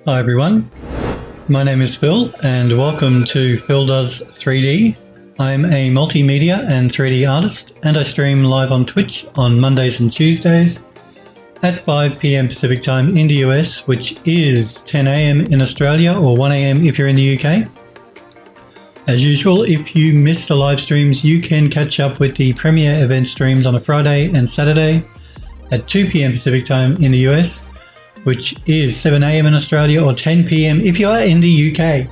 Hi everyone, my name is Phil and welcome to Phil Does 3D. I'm a multimedia and 3D artist and I stream live on Twitch on Mondays and Tuesdays at 5 PM Pacific time in the US, which is 10 AM in Australia or 1 AM if you're in the UK. As usual, if you miss the live streams, you can catch up with the premiere event streams on a Friday and Saturday at 2 PM Pacific time in the US, which is 7 AM in Australia or 10 PM if you are in the UK.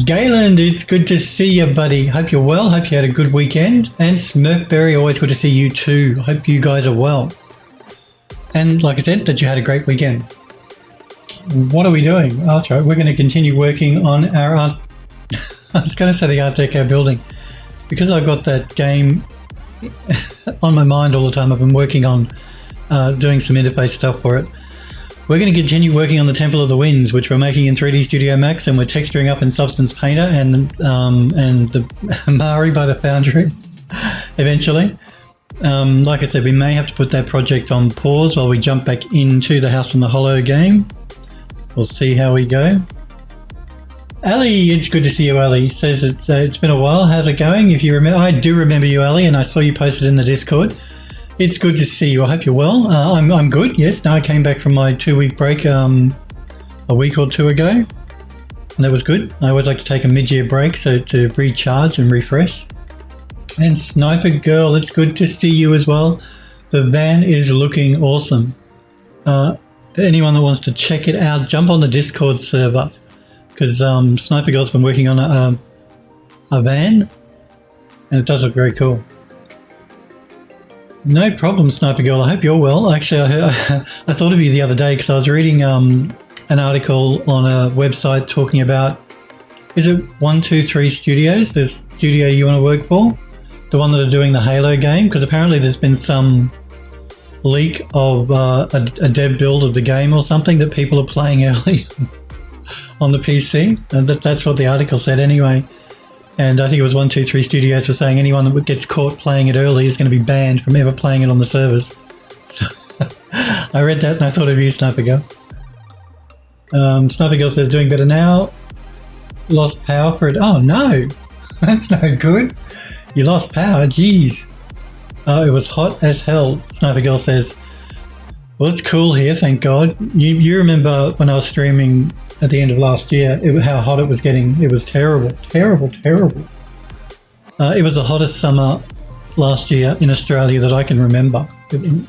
Gayland, it's good to see you, buddy. Hope you're well. Hope you had a good weekend. And Smurfberry, always good to see you too. Hope you guys are well. And like I said, that you had a great weekend. What are we doing? We're going to continue working on our art. I was going to say the Art Deco building. Because I've got that game on my mind all the time, I've been working on doing some interface stuff for it. We're going to continue working on the Temple of the Winds, which we're making in 3D Studio Max, and we're texturing up in Substance Painter and the Mari by the Foundry eventually. Like I said, we may have to put that project on pause while we jump back into the House on the Hollow game. We'll see how we go. Ali, it's good to see you, Ali. Says it's been a while. How's it going? If you remember, I do remember you, Ali, and I saw you posted in the Discord. It's good to see you. I hope you're well. I'm good. Yes. No, I came back from my 2-week break a week or two ago, and that was good. I always like to take a mid-year break so to recharge and refresh. And Sniper Girl, it's good to see you as well. The van is looking awesome. Anyone that wants to check it out, jump on the Discord server because Sniper Girl's been working on a van, and it does look very cool. No problem, Sniper Girl. I hope you're well. Actually, I thought of you the other day because I was reading an article on a website talking about, is it 123 Studios, the studio you want to work for? The one that are doing the Halo game? Because apparently there's been some leak of a dev build of the game or something that people are playing early on the PC. And that's what the article said anyway. And I think it was 123 Studios for saying anyone that gets caught playing it early is going to be banned from ever playing it on the servers. I read that and I thought of you, Sniper Girl. Sniper Girl says, doing better now. Lost power for it. Oh, no. That's no good. You lost power. Jeez. It was hot as hell, Sniper Girl says. Well, it's cool here, thank God. You remember when I was streaming at the end of last year, how hot it was getting. It was terrible, terrible, terrible. It was the hottest summer last year in Australia that I can remember. And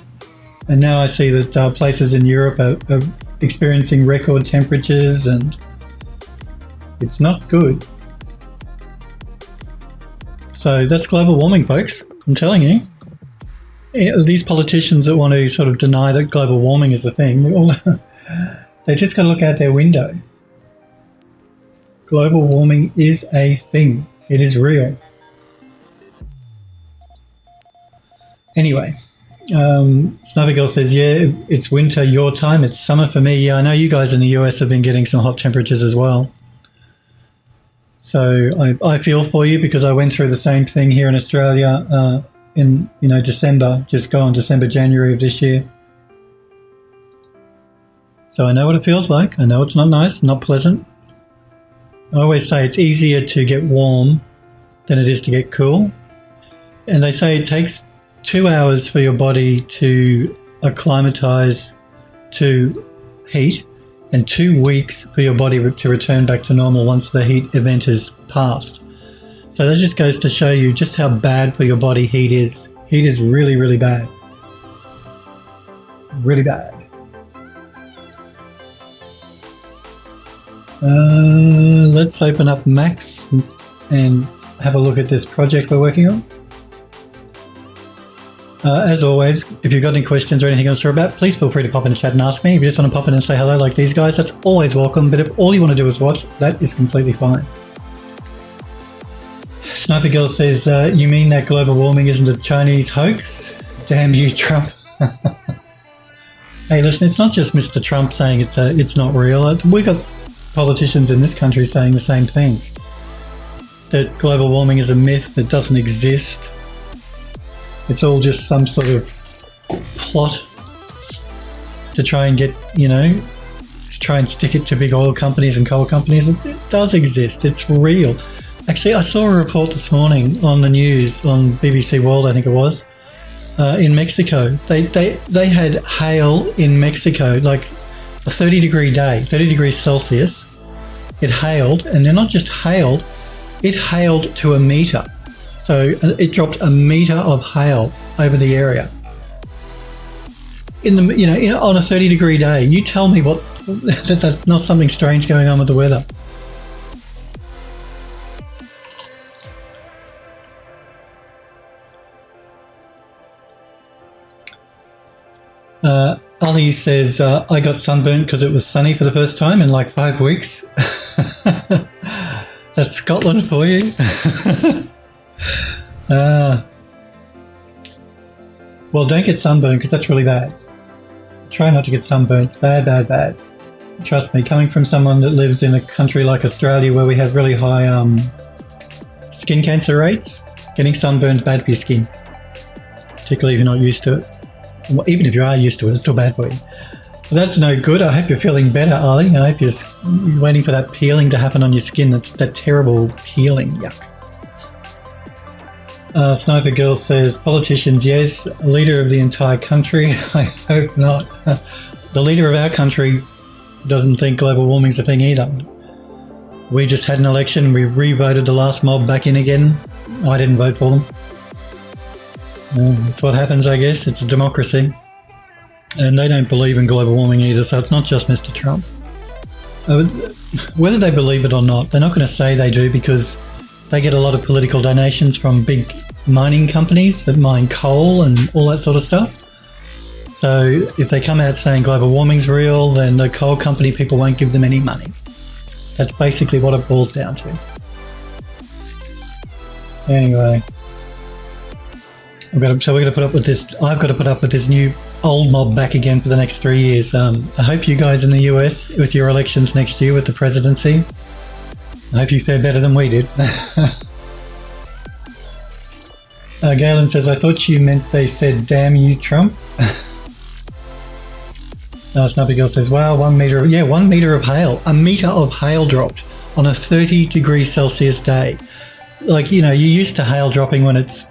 now I see that places in Europe are experiencing record temperatures and it's not good. So that's global warming, folks. I'm telling you. These politicians that want to sort of deny that global warming is a thing, they just got to look out their window. Global warming is a thing. It is real. Anyway, Sniper Girl says, yeah, it's winter your time. It's summer for me. Yeah, I know you guys in the US have been getting some hot temperatures as well. So I feel for you because I went through the same thing here in Australia in December, January of this year. So I know what it feels like. I know it's not nice, not pleasant. I always say it's easier to get warm than it is to get cool. And they say it takes 2 hours for your body to acclimatize to heat and 2 weeks for your body to return back to normal once the heat event is passed. So that just goes to show you just how bad for your body heat is. Heat is really, really bad. Really bad. Let's open up Max and have a look at this project we're working on. As always, if you've got any questions or anything else to about, please feel free to pop in the chat and ask me. If you just want to pop in and say hello like these guys, that's always welcome. But if all you want to do is watch, that is completely fine. Sniper Girl says, you mean that global warming isn't a Chinese hoax? Damn you, Trump. Hey, listen, it's not just Mr. Trump saying it's not real. We got politicians in this country saying the same thing. That global warming is a myth that doesn't exist. It's all just some sort of plot to try and get, to try and stick it to big oil companies and coal companies. It does exist. It's real. Actually, I saw a report this morning on the news on BBC World, I think it was, in Mexico. They had hail in Mexico, like a 30-degree day, 30 degrees Celsius. It hailed, and they're not just hailed, it hailed to a metre. So it dropped a metre of hail over the area. On a 30-degree day. You tell me that's not something strange going on with the weather. Ali says, I got sunburnt because it was sunny for the first time in like 5 weeks. That's Scotland for you. Well, don't get sunburnt because that's really bad. Try not to get sunburnt. It's bad, bad, bad. Trust me, coming from someone that lives in a country like Australia where we have really high skin cancer rates, getting sunburned is bad for your skin, particularly if you're not used to it. Well, even if you are used to it, it's still bad for you. But that's no good. I hope you're feeling better, Ali. I hope you're waiting for that peeling to happen on your skin. That's that terrible peeling. Yuck. Sniper Girl says, politicians, yes. Leader of the entire country, I hope not. The leader of our country doesn't think global warming's a thing either. We just had an election. We re-voted the last mob back in again. I didn't vote for them. That's what happens, I guess. It's a democracy. And they don't believe in global warming either, so it's not just Mr. Trump. Whether they believe it or not, they're not going to say they do because they get a lot of political donations from big mining companies that mine coal and all that sort of stuff. So if they come out saying global warming's real, then the coal company people won't give them any money. That's basically what it boils down to. Anyway. We're going to put up with this. I've got to put up with this new old mob back again for the next 3 years. I hope you guys in the US, with your elections next year with the presidency, I hope you fare better than we did. Galen says, I thought you meant they said, damn you, Trump. Sniper Girl says, wow, 1 metre of hail. A metre of hail dropped on a 30-degree-Celsius day. Like, you're used to hail dropping when it's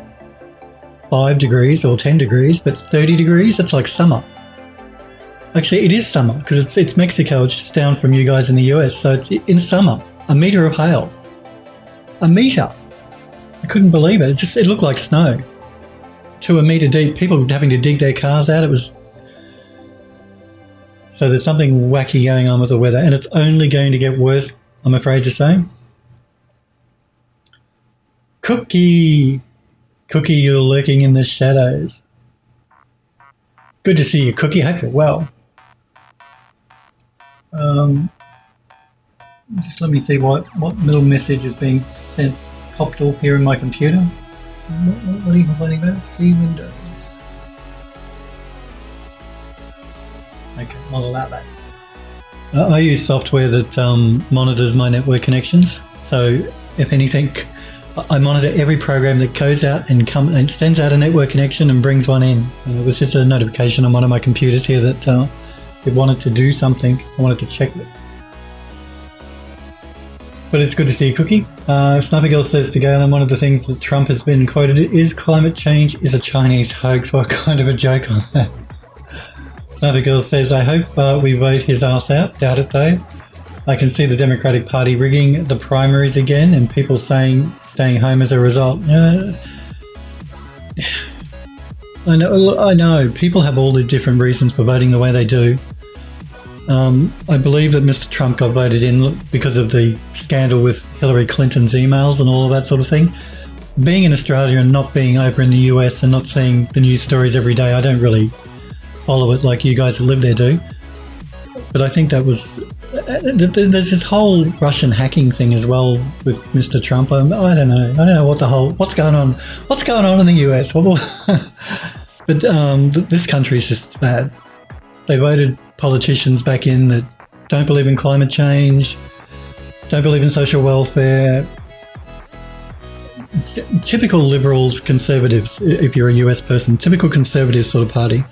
5 degrees or 10 degrees, but 30 degrees, that's like summer. Actually, it is summer because it's Mexico. It's just down from you guys in the US. So it's in summer. A metre of hail. A metre. I couldn't believe it. It looked like snow. To a metre deep. People having to dig their cars out. So there's something wacky going on with the weather, and it's only going to get worse, I'm afraid to say. Cookie, you're lurking in the shadows. Good to see you, Cookie. Hope you're well. Just let me see what little message is being sent, popped up here in my computer. What are you complaining about? See Windows. Okay, I'll allow that. I use software that monitors my network connections. So if anything, I monitor every program that goes out and sends out a network connection and brings one in. And it was just a notification on one of my computers here that it wanted to do something. I wanted to check it. But it's good to see you, Cookie. Sniper Girl says to Galen, one of the things that Trump has been quoted is climate change is a Chinese hoax. What kind of a joke on that? Sniper Girl says, I hope we vote his ass out. Doubt it though. I can see the Democratic Party rigging the primaries again and people staying home as a result. I know. People have all these different reasons for voting the way they do. I believe that Mr. Trump got voted in because of the scandal with Hillary Clinton's emails and all of that sort of thing. Being in Australia and not being over in the US and not seeing the news stories every day, I don't really follow it like you guys that live there do. But I think that was... There's this whole Russian hacking thing as well with Mr. Trump. I don't know. I don't know what's going on. What's going on in the US? But this country is just bad. They voted politicians back in that don't believe in climate change, don't believe in social welfare. Typical liberals, conservatives, if you're a US person, typical conservative sort of party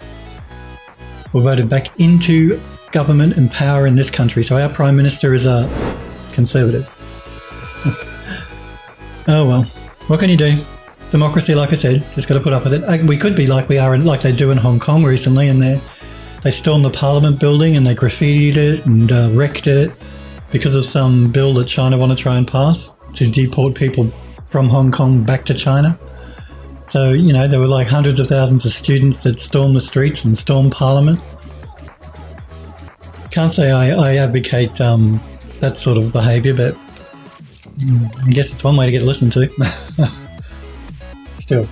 were voted back into government and power in this country. So our Prime Minister is a Conservative. Oh well, what can you do? Democracy, like I said, just got to put up with it. We could be like we are, like they do in Hong Kong recently, and they stormed the Parliament building and they graffitied it and wrecked it because of some bill that China want to try and pass to deport people from Hong Kong back to China. So, you know, there were like hundreds of thousands of students that stormed the streets and stormed Parliament. Can't say I advocate that sort of behaviour, but I guess it's one way to get listened to. Still,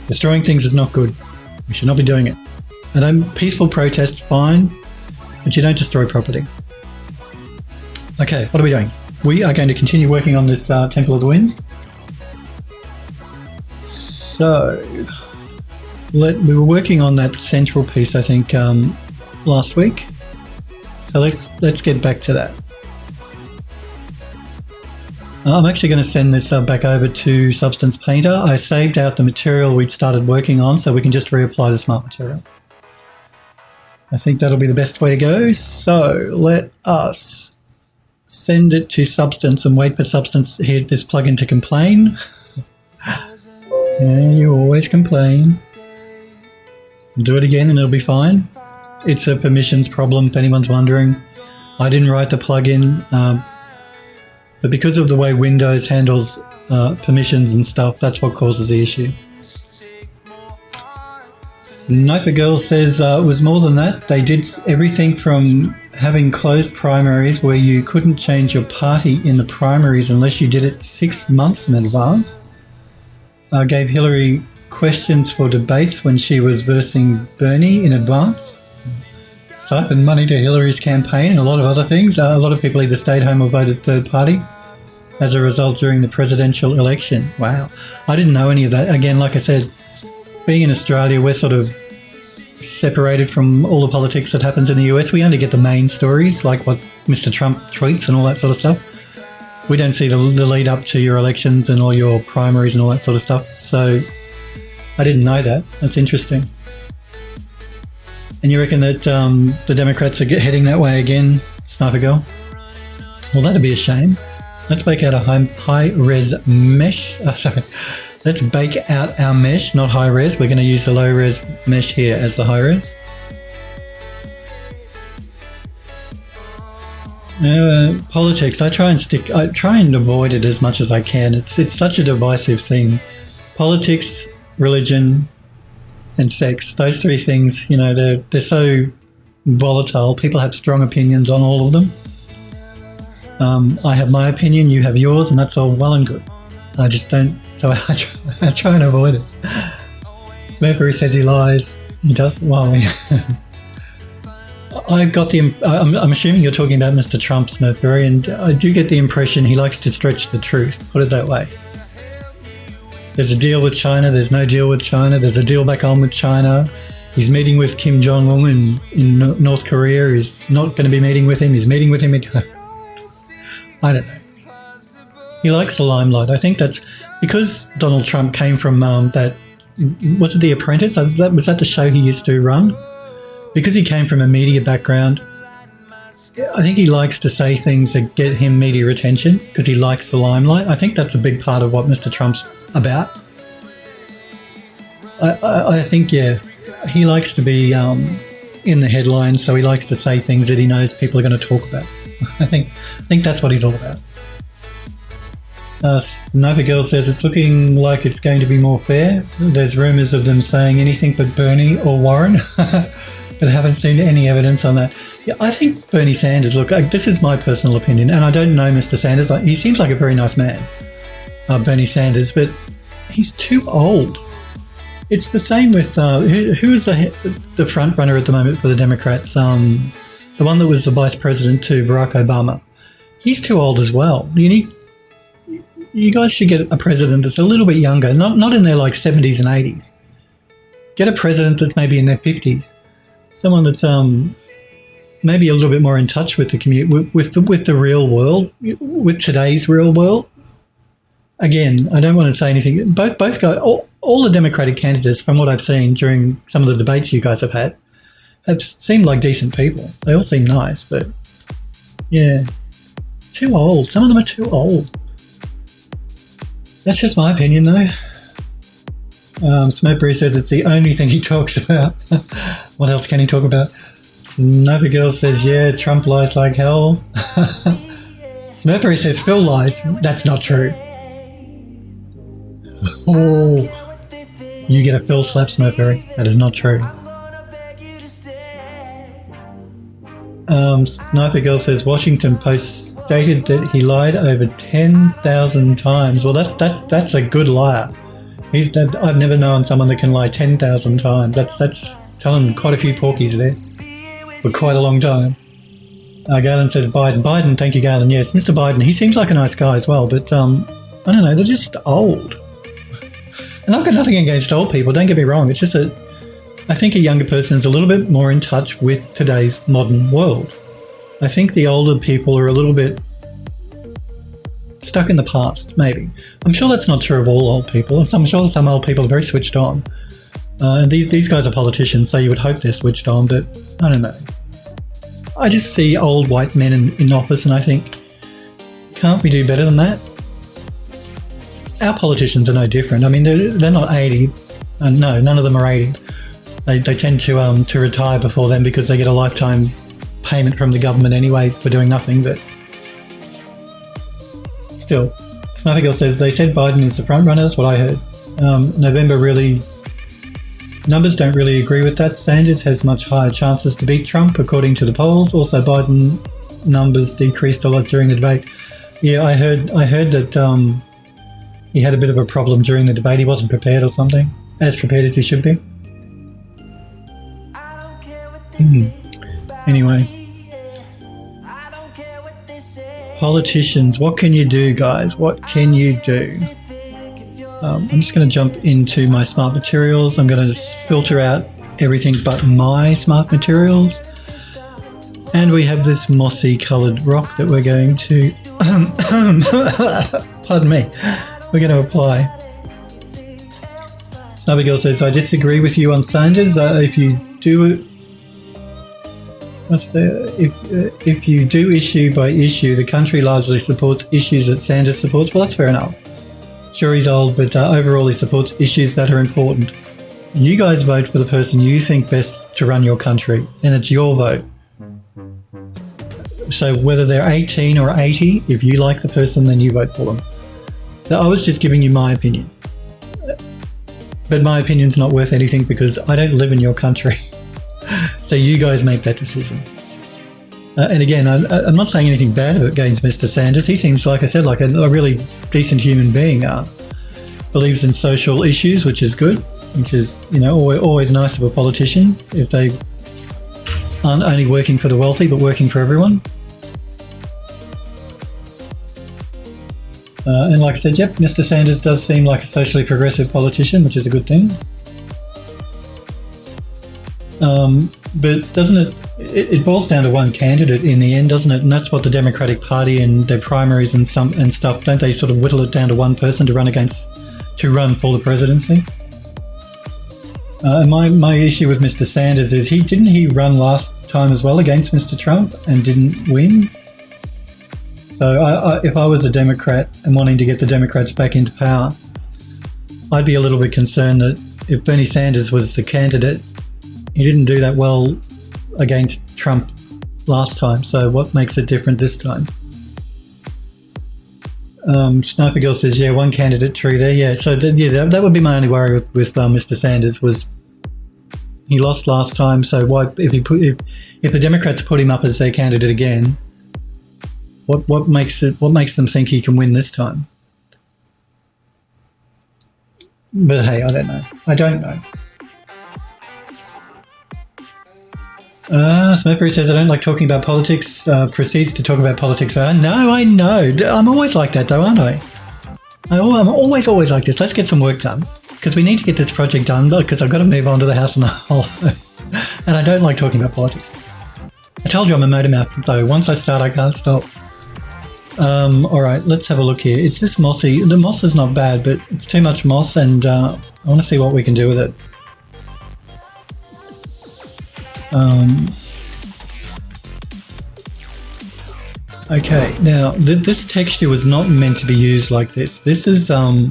destroying things is not good. We should not be doing it. And peaceful protest, fine, but you don't destroy property. Okay, what are we doing? We are going to continue working on this Temple of the Winds. So, we were working on that central piece, I think, last week. So let's get back to that. I'm actually going to send this back over to Substance Painter. I saved out the material we'd started working on so we can just reapply the smart material. I think that'll be the best way to go. So let us send it to Substance and wait for Substance to hit this plugin to complain. Yeah, you always complain. Do it again and it'll be fine. It's a permissions problem, if anyone's wondering. I didn't write the plugin, but because of the way Windows handles permissions and stuff, that's what causes the issue. Sniper Girl says it was more than that. They did everything from having closed primaries where you couldn't change your party in the primaries unless you did it 6 months in advance. Gave Hillary questions for debates when she was versing Bernie in advance. Siphoned money to Hillary's campaign and a lot of other things. A lot of people either stayed home or voted third party as a result during the presidential election. Wow. I didn't know any of that. Again, like I said, being in Australia, we're sort of separated from all the politics that happens in the US. We only get the main stories, like what Mr. Trump tweets and all that sort of stuff. We don't see the lead up to your elections and all your primaries and all that sort of stuff. So I didn't know that. That's interesting. And you reckon that the Democrats are heading that way again, Sniper Girl? Well, that'd be a shame. Let's make out a high-res mesh. Let's bake out our mesh, not high-res. We're going to use the low-res mesh here as the high-res. Politics, I try and avoid it as much as I can. It's such a divisive thing. Politics, religion, and sex. Those three things, you know, they're so volatile. People have strong opinions on all of them. I have my opinion, you have yours, and that's all well and good. I just don't, so I try and avoid it. Smurfberry says he lies. He does, well, I'm assuming you're talking about Mr. Trump, Smurfberry, and I do get the impression he likes to stretch the truth, put it that way. There's a deal with China, there's no deal with China, there's a deal back on with China. He's meeting with Kim Jong-un in North Korea. He's not going to be meeting with him. He's meeting with him again. I don't know. He likes the limelight. I think that's because Donald Trump came from that, was it The Apprentice? Was that the show he used to run? Because he came from a media background, I think he likes to say things that get him media attention because he likes the limelight. I think that's a big part of what Mr. Trump's about. I think, yeah, he likes to be in the headlines, so he likes to say things that he knows people are going to talk about. I think that's what he's all about. Sniper Girl says it's looking like it's going to be more fair. There's rumours of them saying anything but Bernie or Warren, but I haven't seen any evidence on that. Yeah, I think Bernie Sanders, look, this is my personal opinion, and I don't know Mr. Sanders. He seems like a very nice man, Bernie Sanders, but he's too old. It's the same with, who is the front runner at the moment for the Democrats? The one that was the vice president to Barack Obama. He's too old as well. You guys should get a president that's a little bit younger, not in their like 70s and 80s. Get a president that's maybe in their 50s. Someone that's maybe a little bit more in touch with the community, with the real world, with today's real world. Again, I don't want to say anything. Both guys, all the Democratic candidates, from what I've seen during some of the debates you guys have had, have seemed like decent people. They all seem nice, but yeah, too old. Some of them are too old. That's just my opinion, though. Smokeberry says it's the only thing he talks about. What else can he talk about? Sniper Girl says, yeah, Trump lies like hell. Smokeberry says Phil lies. That's not true. Oh, you get a Phil slap, Smokeberry. That is not true. Sniper Girl says Washington Post stated that he lied over 10,000 times. Well, that's a good liar. I've never known someone that can lie 10,000 times. That's telling quite a few porkies there for quite a long time. Galen says Biden. Biden, thank you, Galen. Yes, Mr. Biden. He seems like a nice guy as well, but I don't know. They're just old. And I've got nothing against old people. Don't get me wrong. It's just I think a younger person is a little bit more in touch with today's modern world. I think the older people are a little bit stuck in the past, maybe. I'm sure that's not true of all old people. I'm sure some old people are very switched on. And these guys are politicians, so you would hope they're switched on, but I don't know. I just see old white men in office and I think, can't we do better than that? Our politicians are no different. I mean, they're not 80. No, none of them are 80. They tend to retire before then because they get a lifetime payment from the government anyway for doing nothing, but still. Sniper Girl says, they said Biden is the front runner. That's what I heard. Numbers don't really agree with that. Sanders has much higher chances to beat Trump, according to the polls. Also, Biden numbers decreased a lot during the debate. Yeah, I heard that he had a bit of a problem during the debate. He wasn't prepared or something. As prepared as he should be. Anyway. Politicians, what can you do, guys? What can you do? I'm just going to jump into my smart materials. I'm going to filter out everything but my smart materials. And we have this mossy coloured rock that we're going to, pardon me, we're going to apply. Sniper Girl says, I disagree with you on Sanders. If you do issue by issue, the country largely supports issues that Sanders supports. Well, that's fair enough. Sure, he's old, but overall he supports issues that are important. You guys vote for the person you think best to run your country, and it's your vote. So whether they're 18 or 80, if you like the person, then you vote for them. I was just giving you my opinion. But my opinion's not worth anything because I don't live in your country. So you guys make that decision. And again, I'm not saying anything bad against Mr. Sanders. He seems, like I said, like a really decent human being. Believes in social issues, which is good, which is, always nice of a politician if they aren't only working for the wealthy, but working for everyone. And like I said, yep, Mr. Sanders does seem like a socially progressive politician, which is a good thing. But doesn't it boils down to one candidate in the end, doesn't it? And that's what the Democratic Party and their primaries and stuff, don't they sort of whittle it down to one person to run for the presidency? And my issue with Mr. Sanders is didn't he run last time as well against Mr. Trump and didn't win? So if I was a Democrat and wanting to get the Democrats back into power, I'd be a little bit concerned that if Bernie Sanders was the candidate, he didn't do that well against Trump last time. So what makes it different this time? Sniper Girl says, yeah, one candidate, true there. Yeah, so that would be my only worry with Mr. Sanders was he lost last time. So why if the Democrats put him up as their candidate again, what makes them think he can win this time? But hey, I don't know. Smokeberry says, I don't like talking about politics, proceeds to talk about politics. No, I know. I'm always like that though, aren't I? I'm always like this. Let's get some work done because we need to get this project done because I've got to move on to the house and the hole. And I don't like talking about politics. I told you I'm a motor mouth though. Once I start, I can't stop. All right, let's have a look here. It's this mossy. The moss is not bad, but it's too much moss and I want to see what we can do with it. Okay, now this texture was not meant to be used like this. This is a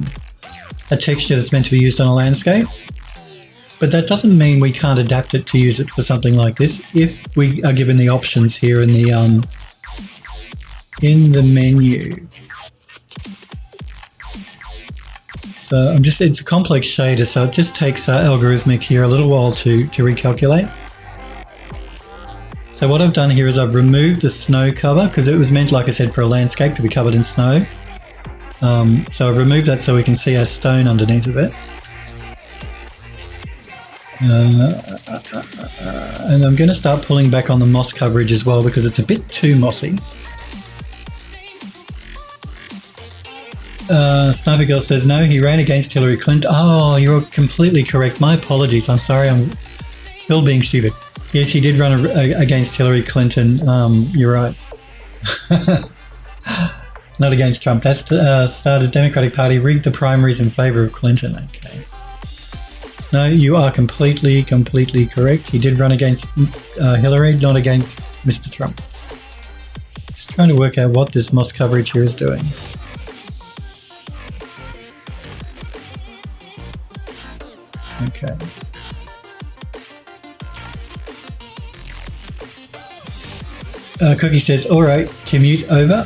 texture that's meant to be used on a landscape, but that doesn't mean we can't adapt it to use it for something like this if we are given the options here in the menu. So it's a complex shader, so it just takes algorithmic here a little while to recalculate. So what I've done here is I've removed the snow cover because it was meant, like I said, for a landscape to be covered in snow. So I've removed that so we can see our stone underneath of it. And I'm going to start pulling back on the moss coverage as well because it's a bit too mossy. Sniper Girl says, no, he ran against Hillary Clinton. Oh, you're completely correct. My apologies. I'm sorry. I'm still being stupid. Yes, he did run against Hillary Clinton. You're right. Not against Trump. That started Democratic Party rigged the primaries in favour of Clinton. Okay. No, you are completely correct. He did run against Hillary, not against Mr. Trump. Just trying to work out what this moss coverage here is doing. Okay. Cookie says, all right, commute over.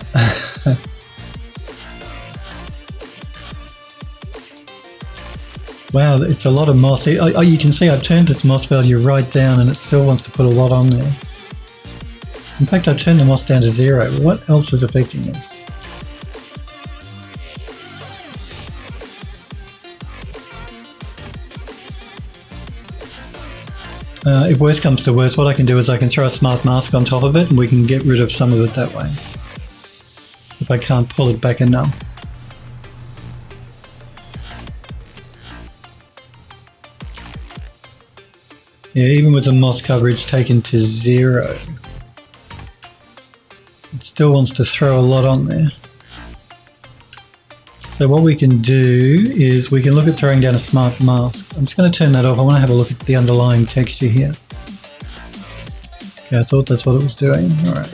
Wow, it's a lot of moss. You can see I've turned this moss value right down and it still wants to put a lot on there. In fact, I've turned the moss down to 0. What else is affecting this? If worse comes to worse, what I can do is I can throw a smart mask on top of it and we can get rid of some of it that way. If I can't pull it back enough. Yeah, even with the moss coverage taken to 0, it still wants to throw a lot on there. So what we can do is we can look at throwing down a smart mask. I'm just going to turn that off. I want to have a look at the underlying texture here. Okay, I thought that's what it was doing. All right.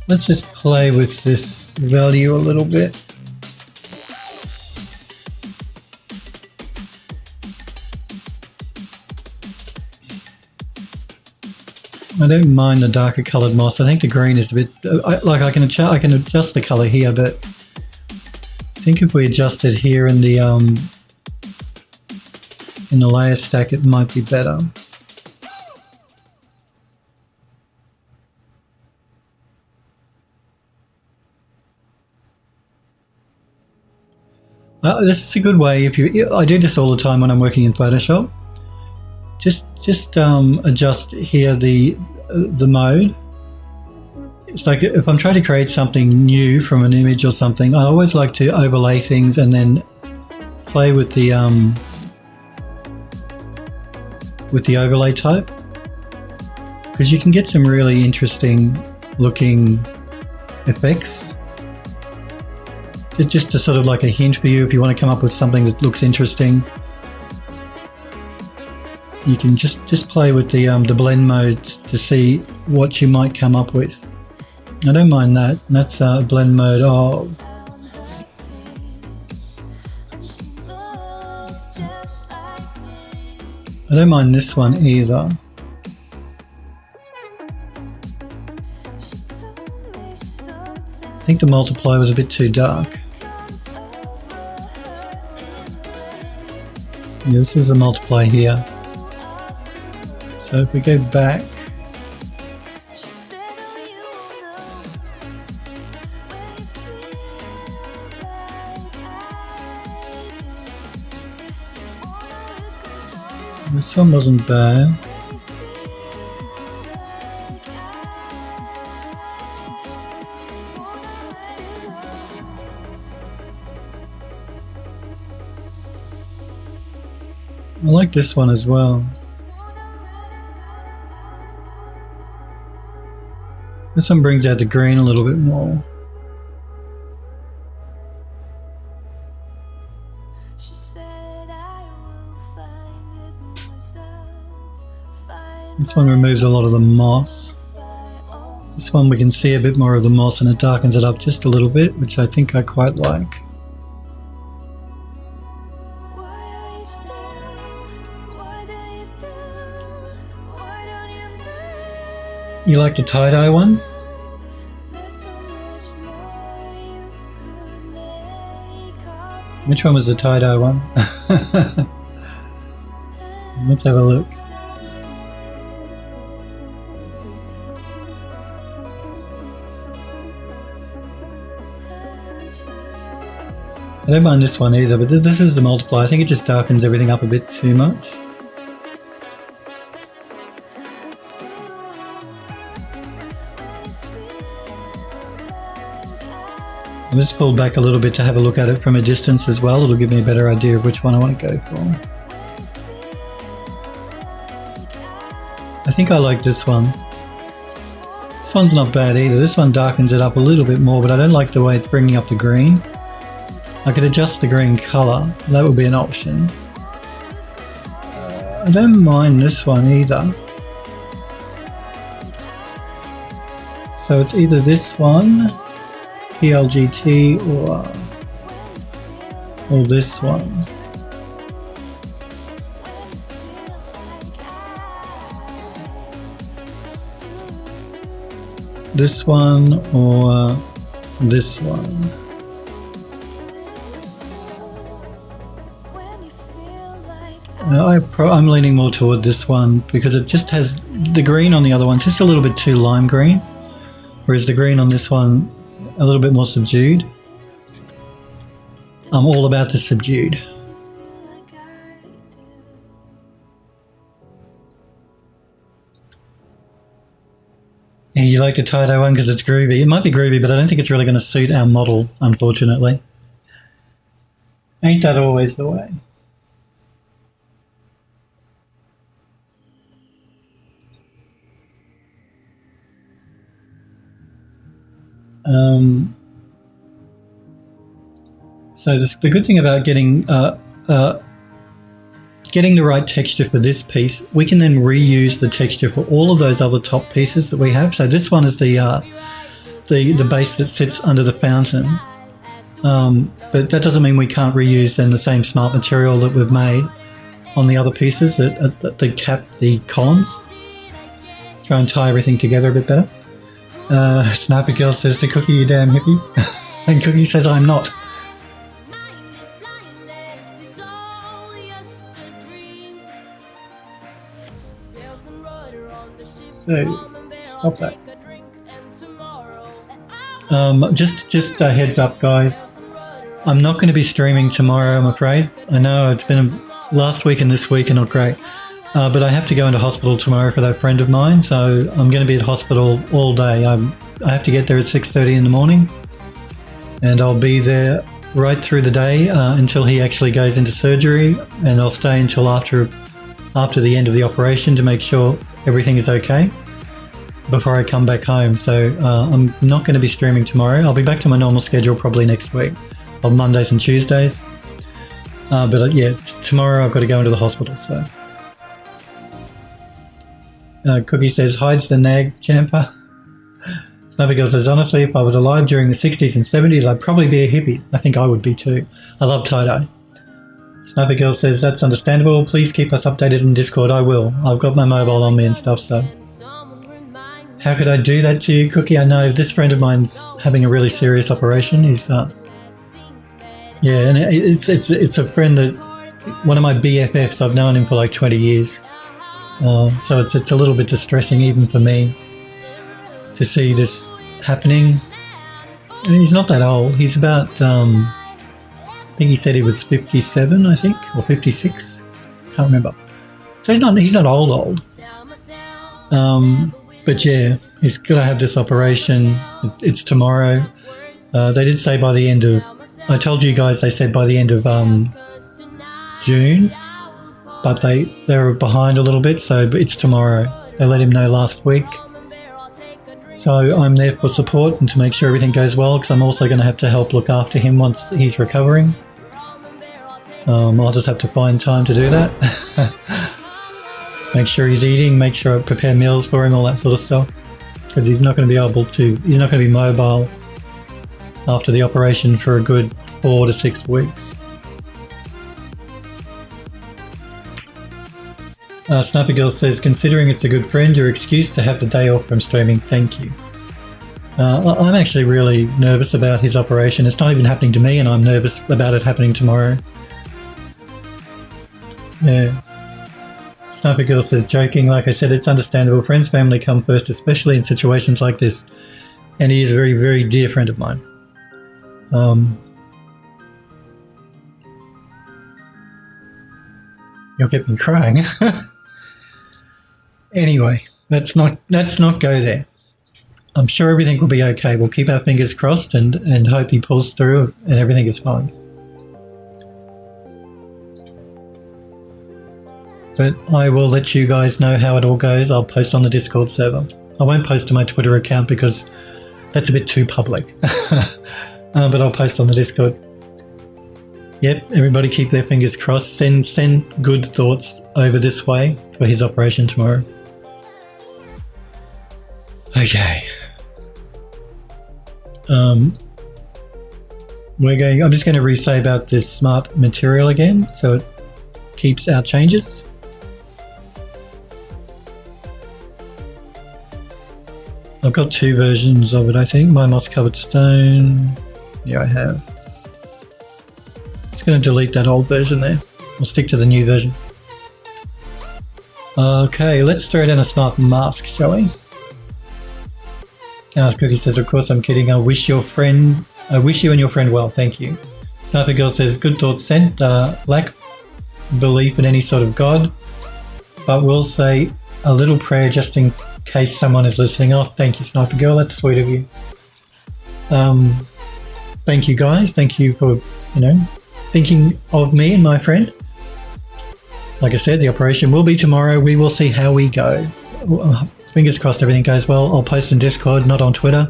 Let's just play with this value a little bit. I don't mind the darker coloured moss. I think the green is a bit I can adjust the colour here, but I think if we adjust it here in the layer stack, it might be better. This is a good way. I do this all the time when I'm working in Photoshop. Just adjust here the mode. It's like if I'm trying to create something new from an image or something, I always like to overlay things and then play with the overlay type, because you can get some really interesting looking effects. Just a sort of like a hint for you if you want to come up with something that looks interesting. You can just play with the blend mode to see what you might come up with. I don't mind that. That's blend mode of. I don't mind this one either. I think the multiply was a bit too dark. Yeah, this is a multiply here. So if we go back, this one wasn't bad. I like this one as well. This one brings out the green a little bit more. This one removes a lot of the moss. This one we can see a bit more of the moss and it darkens it up just a little bit, which I think I quite like. You like the tie-dye one? Which one was the tie-dye one? Let's have a look. I don't mind this one either, but this is the multiply. I think it just darkens everything up a bit too much. I'll just pull back a little bit to have a look at it from a distance as well. It'll give me a better idea of which one I want to go for. I think I like this one. This one's not bad either. This one darkens it up a little bit more, but I don't like the way it's bringing up the green. I could adjust the green colour. That would be an option. I don't mind this one either. So it's either this one, PLGT, or this one. This one or this one. I'm leaning more toward this one because it just has the green on the other one just a little bit too lime green, whereas the green on this one a little bit more subdued. I'm all about the subdued. Yeah, you like the tie-dye one because it's groovy. It might be groovy, but I don't think it's really going to suit our model, unfortunately. Ain't that always the way? So the good thing about getting the right texture for this piece, we can then reuse the texture for all of those other top pieces that we have. So this one is the base that sits under the fountain, but that doesn't mean we can't reuse then the same smart material that we've made on the other pieces that cap the columns. Try and tie everything together a bit better. Sniper Girl says to Cookie, you damn hippie. And Cookie says, I'm not. So, stop that. Just a heads up, guys. I'm not going to be streaming tomorrow, I'm afraid. I know it's been last week and this week are not great. But I have to go into hospital tomorrow for that friend of mine, so I'm going to be at hospital all day. I have to get there at 6:30 in the morning, and I'll be there right through the day until he actually goes into surgery, and I'll stay until after the end of the operation to make sure everything is okay before I come back home. So I'm not going to be streaming tomorrow. I'll be back to my normal schedule probably next week on Mondays and Tuesdays. But yeah, tomorrow I've got to go into the hospital, so... Cookie says, hides the nag, Champa. Sniper Girl says, honestly, if I was alive during the 60s and 70s, I'd probably be a hippie. I think I would be too. I love tie-dye. Sniper Girl says, that's understandable. Please keep us updated on Discord. I will. I've got my mobile on me and stuff, so. How could I do that to you, Cookie? I know this friend of mine's having a really serious operation. He's, yeah, and it's a friend that, one of my BFFs, I've known him for like 20 years. So it's a little bit distressing even for me to see this happening. I mean, he's not that old. He's about, I think he said he was 57, I think, or 56. Can't remember. So he's not old. But yeah, he's got to have this operation. It's tomorrow. They did say by the end of, I told you guys, they said by the end of June. But they were behind a little bit, so it's tomorrow. They let him know last week. So I'm there for support and to make sure everything goes well, because I'm also going to have to help look after him once he's recovering. I'll just have to find time to do that. make sure he's eating, make sure I prepare meals for him, all that sort of stuff. Because he's not going to be able to, he's not going to be mobile after the operation for a good 4 to 6 weeks. Sniper Girl says, considering it's a good friend, your excuse to have the day off from streaming, thank you. I'm actually really nervous about his operation. It's not even happening to me and I'm nervous about it happening tomorrow. Yeah. Sniper Girl says, joking, like I said, it's understandable. Friends, family come first, especially in situations like this. And he is a very, very dear friend of mine. You'll get me crying. Anyway, let's not go there. I'm sure everything will be okay. We'll keep our fingers crossed and hope he pulls through and everything is fine. But I will let you guys know how it all goes. I'll post on the Discord server. I won't post to my Twitter account because that's a bit too public. But I'll post on the Discord. Yep, everybody keep their fingers crossed. Send good thoughts over this way for his operation tomorrow. Okay. I'm just going to re-say about this smart material again so it keeps our changes. I've got 2 versions of it, I think. My moss covered stone. Yeah, I have. Just going to delete that old version there. We'll stick to the new version. Okay, let's throw down a smart mask, shall we? Cookie says, of course I'm kidding. I wish you and your friend well, thank you. Sniper Girl says, good thoughts sent. Lack belief in any sort of God, but we'll say a little prayer just in case someone is listening. Oh, thank you, Sniper Girl. That's sweet of you. Thank you, guys. Thank you for, thinking of me and my friend. Like I said, the operation will be tomorrow. We will see how we go. Fingers crossed everything goes well. I'll post in Discord, not on Twitter,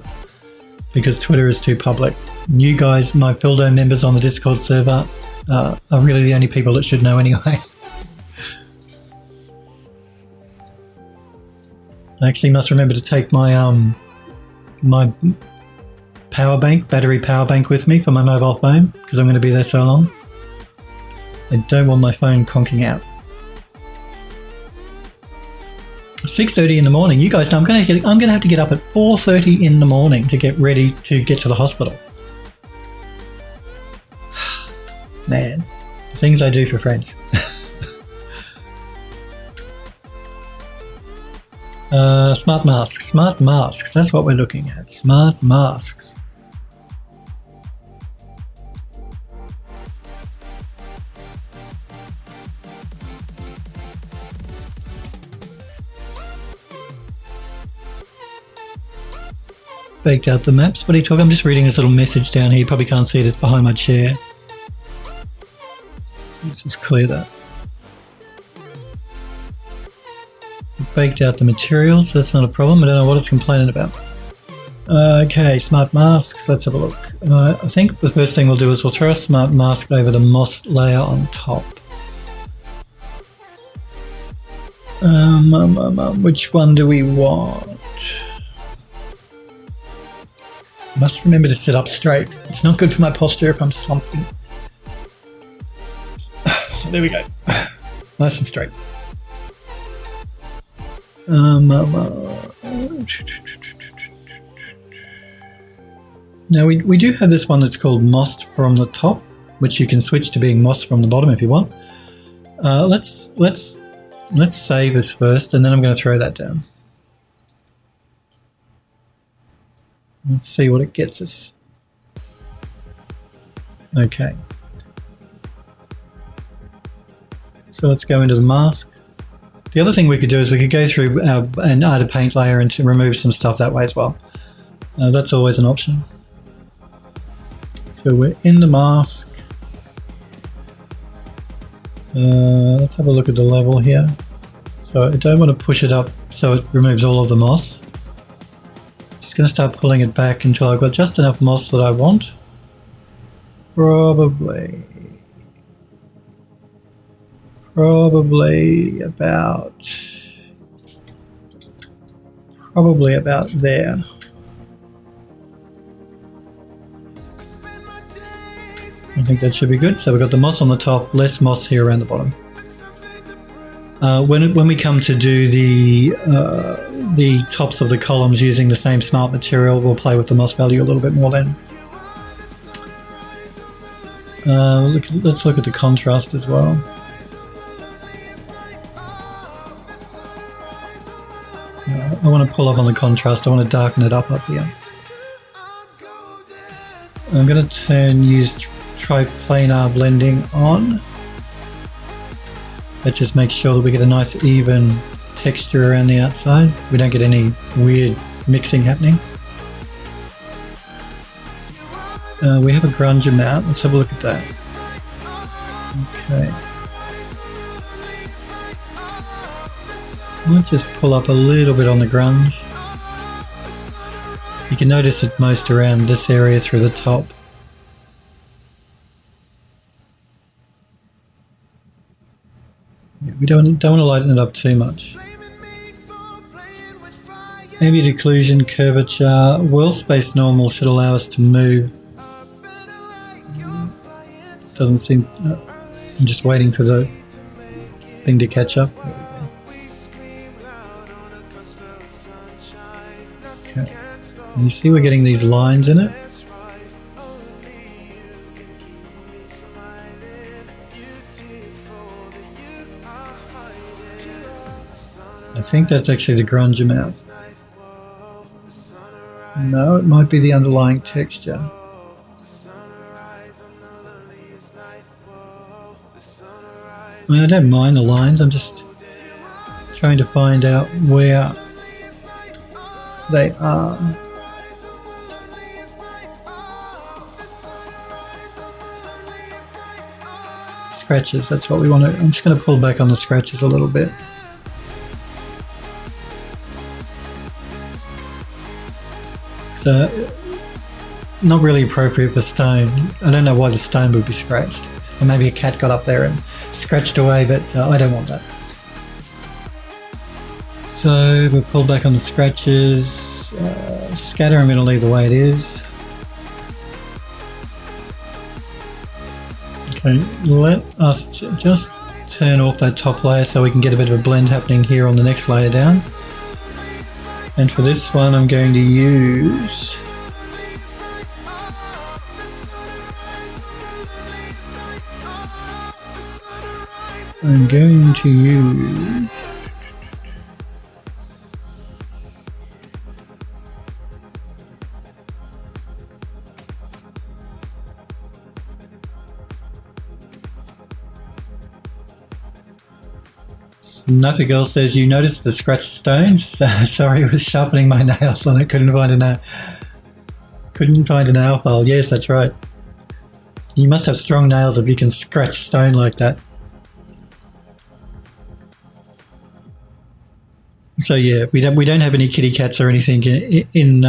because Twitter is too public. You guys, my Phildo members on the Discord server, are really the only people that should know anyway. I actually must remember to take my my battery power bank with me for my mobile phone, because I'm going to be there so long. I don't want my phone conking out. 6:30 in the morning. You guys know I'm going to have to get up at 4:30 in the morning to get ready to get to the hospital. Man, the things I do for friends. Smart masks. Smart masks. That's what we're looking at. Smart masks. Baked out the maps. What are you talking? I'm just reading this little message down here. You probably can't see it. It's behind my chair. Let's just clear that. Baked out the materials. That's not a problem. I don't know what it's complaining about. Okay, smart masks. Let's have a look. I think the first thing we'll do is we'll throw a smart mask over the moss layer on top. Which one do we want? Must remember to sit up straight. It's not good for my posture if I'm slumping. So there we go. Nice and straight. Now we do have this one that's called moss from the top, which you can switch to being moss from the bottom if you want. Let's save this first, and then I'm going to throw that down. Let's see what it gets us. Okay. So let's go into the mask. The other thing we could do is we could go through and add a paint layer and to remove some stuff that way as well. That's always an option. So we're in the mask. Let's have a look at the level here. So I don't want to push it up so it removes all of the moss. Just going to start pulling it back until I've got just enough moss that I want. probably about there. I think that should be good. So we've got the moss on the top, less moss here around the bottom. When we come to do the tops of the columns using the same smart material, we'll play with the moss value a little bit more then. Let's look at the contrast as well. I want to pull up on the contrast. I want to darken it up here. I'm going to use triplanar blending on. That just makes sure that we get a nice even texture around the outside. We don't get any weird mixing happening. We have a grunge amount. Let's have a look at that. Okay. Might just pull up a little bit on the grunge. You can notice it most around this area through the top. Yeah, we don't want to lighten it up too much. Ambient occlusion, curvature, world space normal should allow us to move. Doesn't seem... I'm just waiting for the thing to catch up. Okay. And you see we're getting these lines in it. I think that's actually the grunge amount. No, it might be the underlying texture. I don't mind the lines, I'm just trying to find out where they are. Scratches, that's what we want to... I'm just going to pull back on the scratches a little bit. So, not really appropriate for stone. I don't know why the stone would be scratched. Or maybe a cat got up there and scratched away, but I don't want that. So we'll pull back on the scratches. Scatter, I'm going to leave the way it is. Okay, let us just turn off that top layer so we can get a bit of a blend happening here on the next layer down. And for this one, I'm going to use... Snuffy Girl says, you noticed the scratched stones? Sorry, I was sharpening my nails on it, couldn't find a nail file. Yes, that's right. You must have strong nails if you can scratch stone like that. So yeah, we don't have any kitty cats or anything in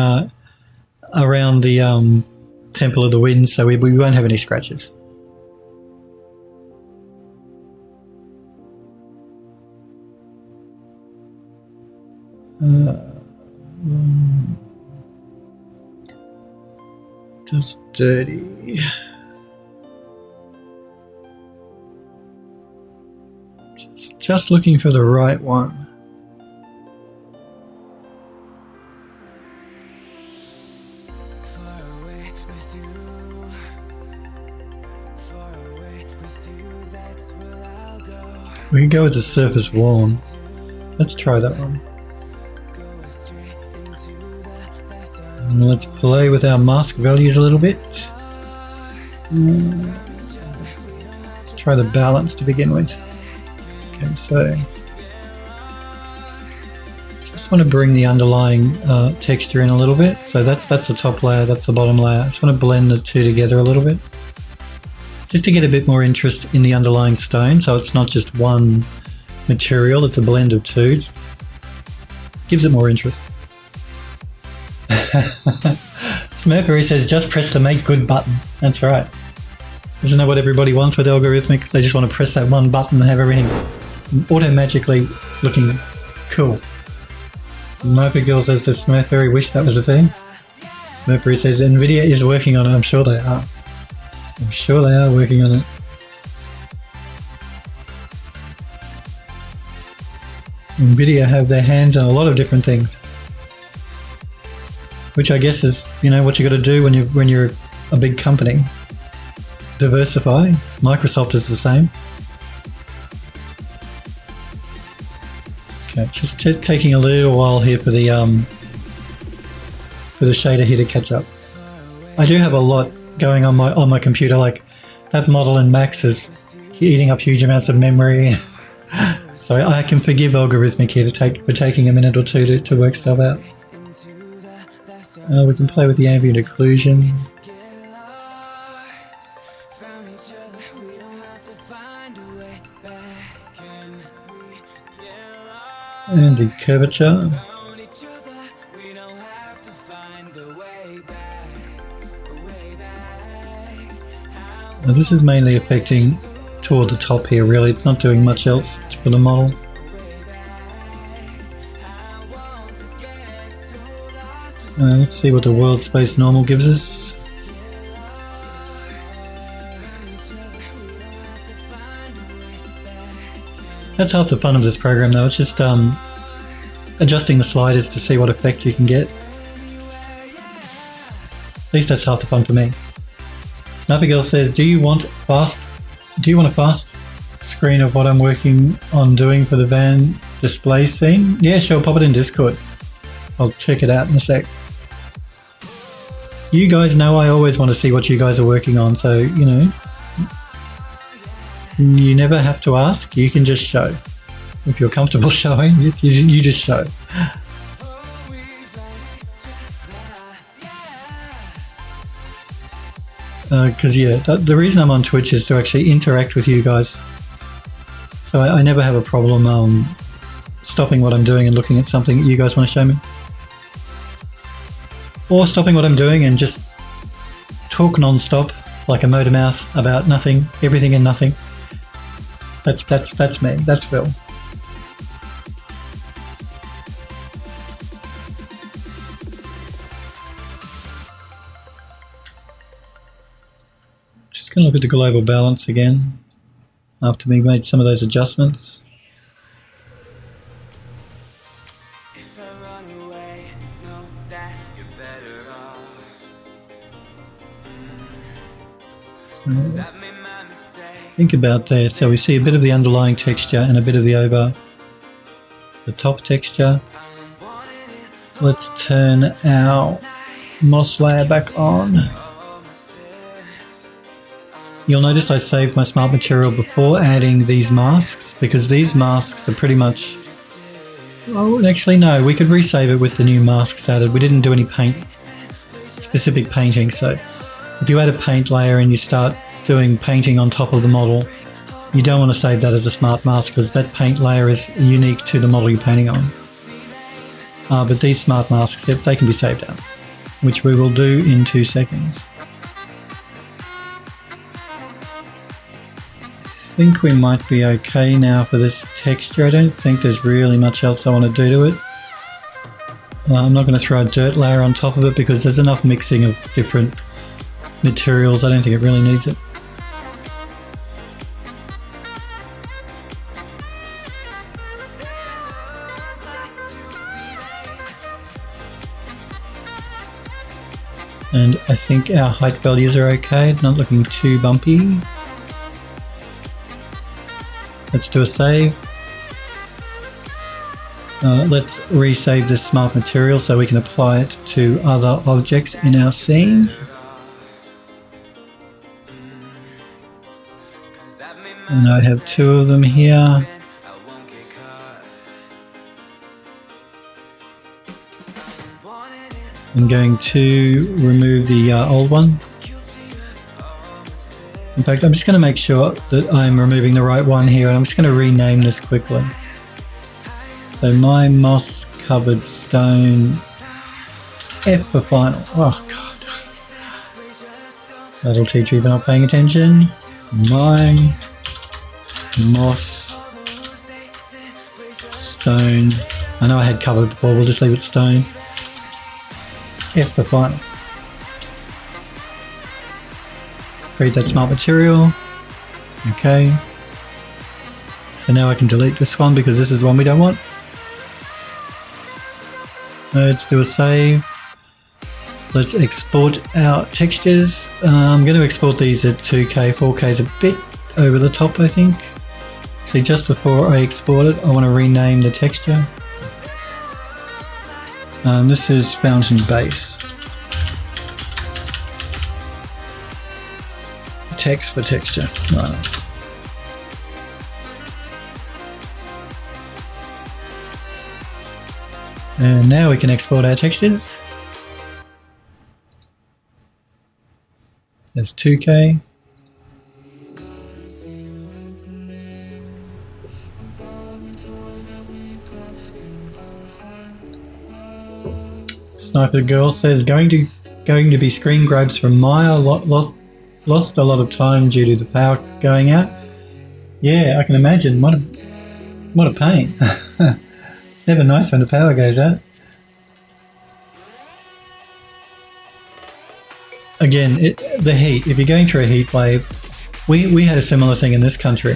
around the Temple of the Wind, so we won't have any scratches. Just dirty. Just looking for the right one. We can go with the surface worn. Let's try that one. And let's play with our mask values a little bit. Let's try the balance to begin with. Okay, so just want to bring the underlying texture in a little bit. So that's the top layer, that's the bottom layer. I just want to blend the two together a little bit, just to get a bit more interest in the underlying stone. So it's not just one material, it's a blend of two. Gives it more interest. Smurfery says, just press the make good button. That's right. Isn't that what everybody wants with algorithmic? They just want to press that one button and have everything auto-magically looking cool. Sniper Girl says the Smurfberry wish that was a thing. Smurfberry says Nvidia is working on it. I'm sure they are. I'm sure they are working on it. Nvidia have their hands on a lot of different things, which I guess is, you know, what you got to do when you're a big company. Diversify. Microsoft is the same. Okay, just taking a little while here for the shader here to catch up. I do have a lot going on my computer. Like that model in Max is eating up huge amounts of memory. So I can forgive algorithmic here for taking a minute or two to work stuff out. We can play with the ambient occlusion. And the curvature. Now this is mainly affecting toward the top here, really. It's not doing much else for the model. Let's see what the world space normal gives us. That's half the fun of this program though, it's just adjusting the sliders to see what effect you can get. At least that's half the fun for me. Sniper Girl says, do you want a fast screen of what I'm working on doing for the van display scene? Yeah, sure, pop it in Discord. I'll check it out in a sec. You guys know I always want to see what you guys are working on, so, you know, you never have to ask, you can just show. If you're comfortable showing, you just show. Because yeah, the reason I'm on Twitch is to actually interact with you guys. So I never have a problem stopping what I'm doing and looking at something that you guys want to show me. Or stopping what I'm doing and just talk non-stop like a motor mouth about nothing, everything and nothing. That's me, that's Phil. Just going to look at the global balance again after we made some of those adjustments. So, think about there. So we see a bit of the underlying texture and a bit of the top texture. Let's turn our moss layer back on. You'll notice I saved my smart material before adding these masks, because these masks are pretty much... Oh, actually no, we could resave it with the new masks added. We didn't do any specific painting, so if you add a paint layer and you start doing painting on top of the model, you don't want to save that as a smart mask because that paint layer is unique to the model you're painting on. But these smart masks, yep, they can be saved out, which we will do in 2 seconds. I think we might be okay now for this texture. I don't think there's really much else I want to do to it. I'm not going to throw a dirt layer on top of it because there's enough mixing of different materials. I don't think it really needs it. And I think our height values are okay, not looking too bumpy. Let's do a save. Let's resave this smart material so we can apply it to other objects in our scene. And I have 2 of them here. I'm going to remove the old one. In fact, I'm just going to make sure that I'm removing the right one here, and I'm just going to rename this quickly. So my moss covered stone F for final. Oh god. That'll teach you if you're not paying attention. Mine, moss, stone. I know I had covered before, we'll just leave it stone. F for fun. Create that smart material. Okay. So now I can delete this one because this is the one we don't want. Let's do a save. Let's export our textures. I'm going to export these at 2K. 4K is a bit over the top, I think. See, just before I export it, I want to rename the texture. This is fountain base. Text for texture. Right. And now we can export our textures. There's 2K. Sniper Girl says going to be screen grabs for Maya. Lost a lot of time due to the power going out. Yeah, I can imagine. What a pain. It's never nice when the power goes out. Again, the heat. If you're going through a heat wave, we had a similar thing in this country.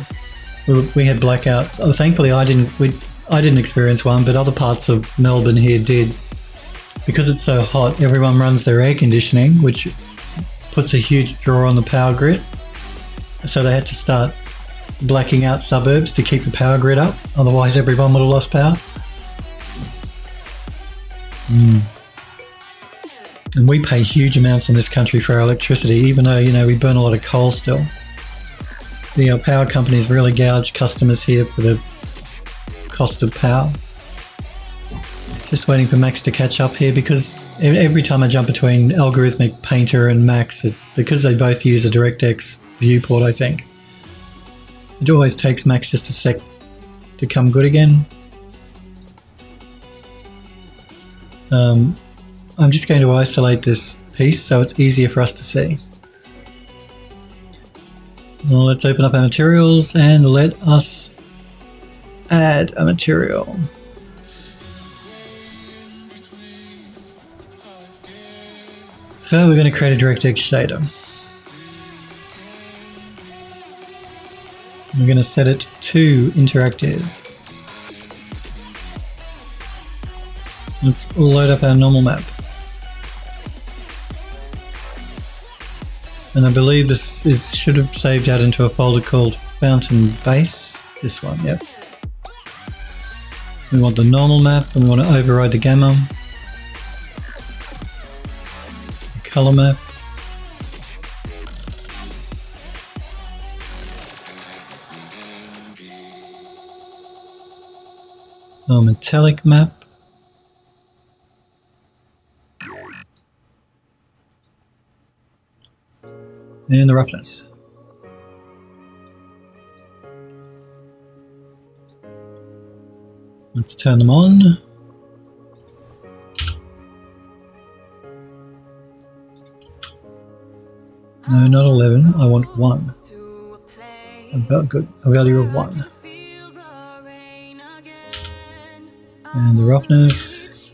We had blackouts. Oh, thankfully, I didn't experience one, but other parts of Melbourne here did. Because it's so hot, everyone runs their air conditioning, which puts a huge draw on the power grid. So they had to start blacking out suburbs to keep the power grid up. Otherwise, everyone would have lost power. And we pay huge amounts in this country for our electricity, even though, you know, we burn a lot of coal still. The power companies really gouge customers here for the cost of power. Just waiting for Max to catch up here because every time I jump between Algorithmic Painter and Max, because they both use a DirectX viewport, I think, it always takes Max just a sec to come good again. I'm just going to isolate this piece so it's easier for us to see. Well, let's open up our materials and let us add a material. So we're going to create a DirectX shader. We're going to set it to interactive. Let's load up our normal map. And I believe this should have saved out into a folder called Fountain Base. This one, yep. We want the normal map and we want to override the gamma. Color map. Our metallic map. And the roughness. Let's turn them on. No, not 11. I want 1. About good. A value of 1. And the roughness.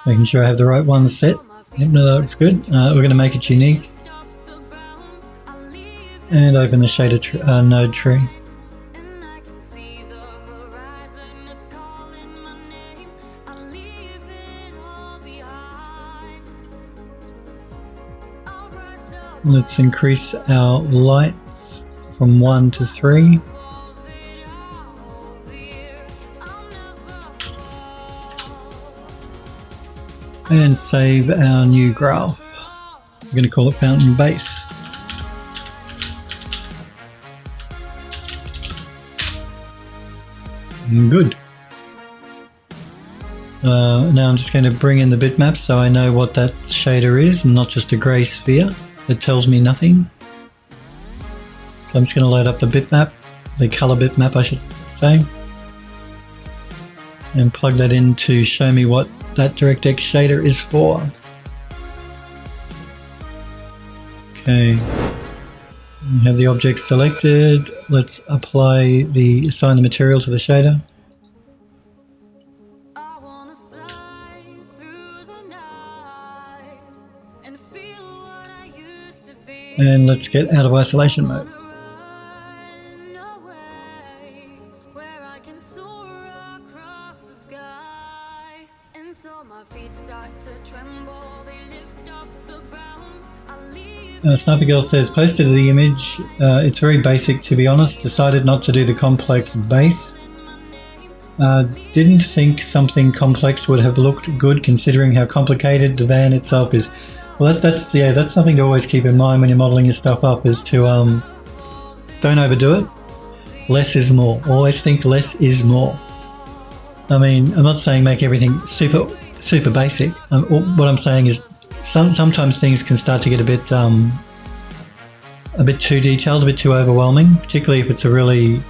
Making sure I have the right one set. Yep, no, that looks good. We're going to make it unique. And open the shader node tree. Let's increase our lights from 1 to 3. And save our new graph. We're going to call it Fountain Base. Good. Now I'm just going to bring in the bitmap so I know what that shader is and not just a grey sphere that tells me nothing. So I'm just going to load up the bitmap, the color bitmap I should say, and plug that in to show me what that DirectX shader is for. Okay, we have the object selected. Let's assign the material to the shader. And let's get out of isolation mode. Sniper Girl says, posted the image. It's very basic, to be honest. Decided not to do the complex base. Didn't think something complex would have looked good considering how complicated the van itself is. Well, that's something to always keep in mind when you're modeling your stuff up, is to don't overdo it. Less is more. Always think less is more. I mean, I'm not saying make everything super basic. What I'm saying is sometimes things can start to get a bit too detailed, a bit too overwhelming, particularly if it's a really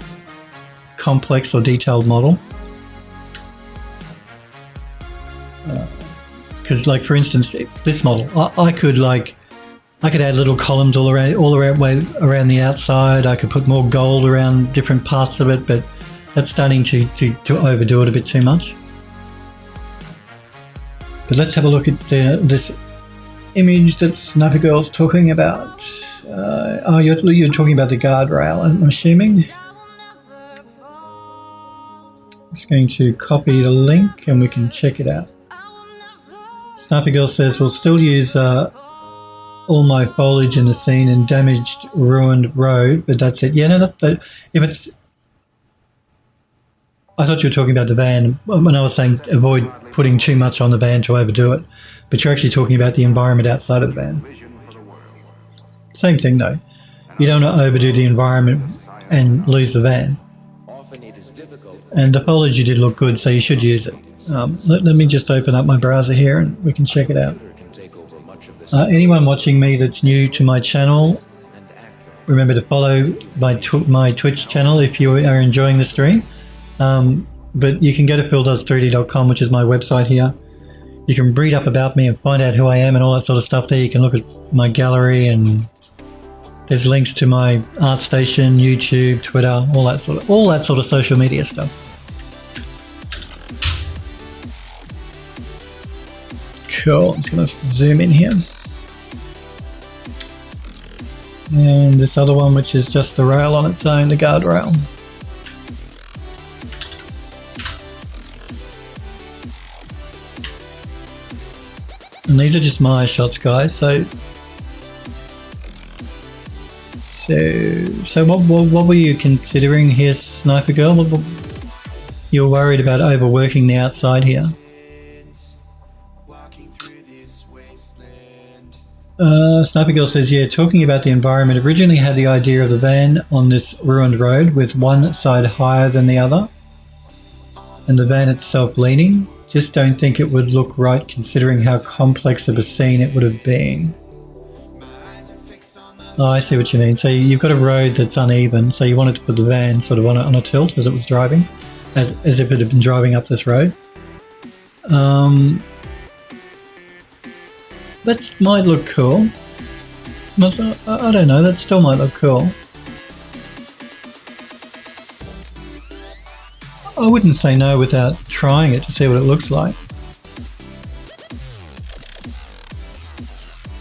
complex or detailed model. Because, like, for instance, this model, I could add little columns all around the outside. I could put more gold around different parts of it, but that's starting to overdo it a bit too much. But let's have a look at this image that Sniper Girl's talking about. You're talking about the guardrail, I'm assuming. I'm just going to copy the link and we can check it out. Sniper Girl says, we'll still use all my foliage in the scene and damaged, ruined road, but that's it. Yeah, no, if it's... I thought you were talking about the van when I was saying avoid putting too much on the van to overdo it, but you're actually talking about the environment outside of the van. Same thing though. You don't want to overdo the environment and lose the van. And the foliage you did look good, so you should use it. Let me just open up my browser here and we can check it out. Anyone watching me that's new to my channel, remember to follow my Twitch channel if you are enjoying the stream. But you can go to phildoes3d.com, which is my website here. You can read up about me and find out who I am and all that sort of stuff there. You can look at my gallery and there's links to my ArtStation, YouTube, Twitter, all that sort of social media stuff. Cool. I'm just going to zoom in here. And this other one, which is just the rail on its own, the guardrail. And these are just my shots, guys. So what were you considering here, Sniper Girl? You're worried about overworking the outside here. Sniper Girl says, yeah, talking about the environment, originally had the idea of the van on this ruined road with one side higher than the other and the van itself leaning. Just don't think it would look right considering how complex of a scene it would have been. Oh, I see what you mean. So you've got a road that's uneven, so you wanted to put the van sort of on a tilt as it was driving, as if it had been driving up this road. That might look cool. I don't know, that still might look cool. I wouldn't say no without trying it to see what it looks like.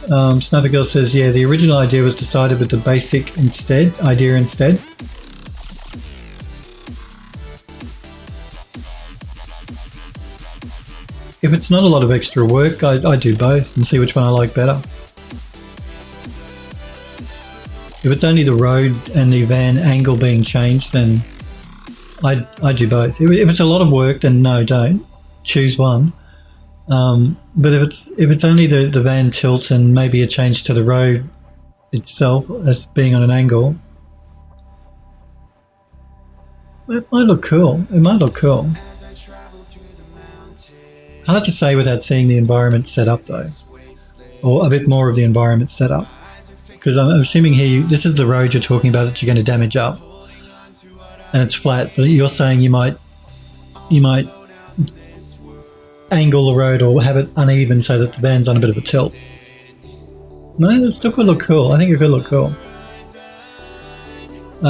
Sniper Girl says, yeah, the original idea was decided with the basic idea instead. If it's not a lot of extra work, I do both and see which one I like better. If it's only the road and the van angle being changed, then I do both. If it's a lot of work, then no, don't. Choose one. But if it's only the van tilt and maybe a change to the road itself as being on an angle, it might look cool. It might look cool. Hard to say without seeing the environment set up though, or a bit more of the environment set up. Because I'm assuming here, this is the road you're talking about that you're going to damage up, and it's flat. But you're saying you might angle the road or have it uneven so that the van's on a bit of a tilt. No, it still could look cool. I think it could look cool.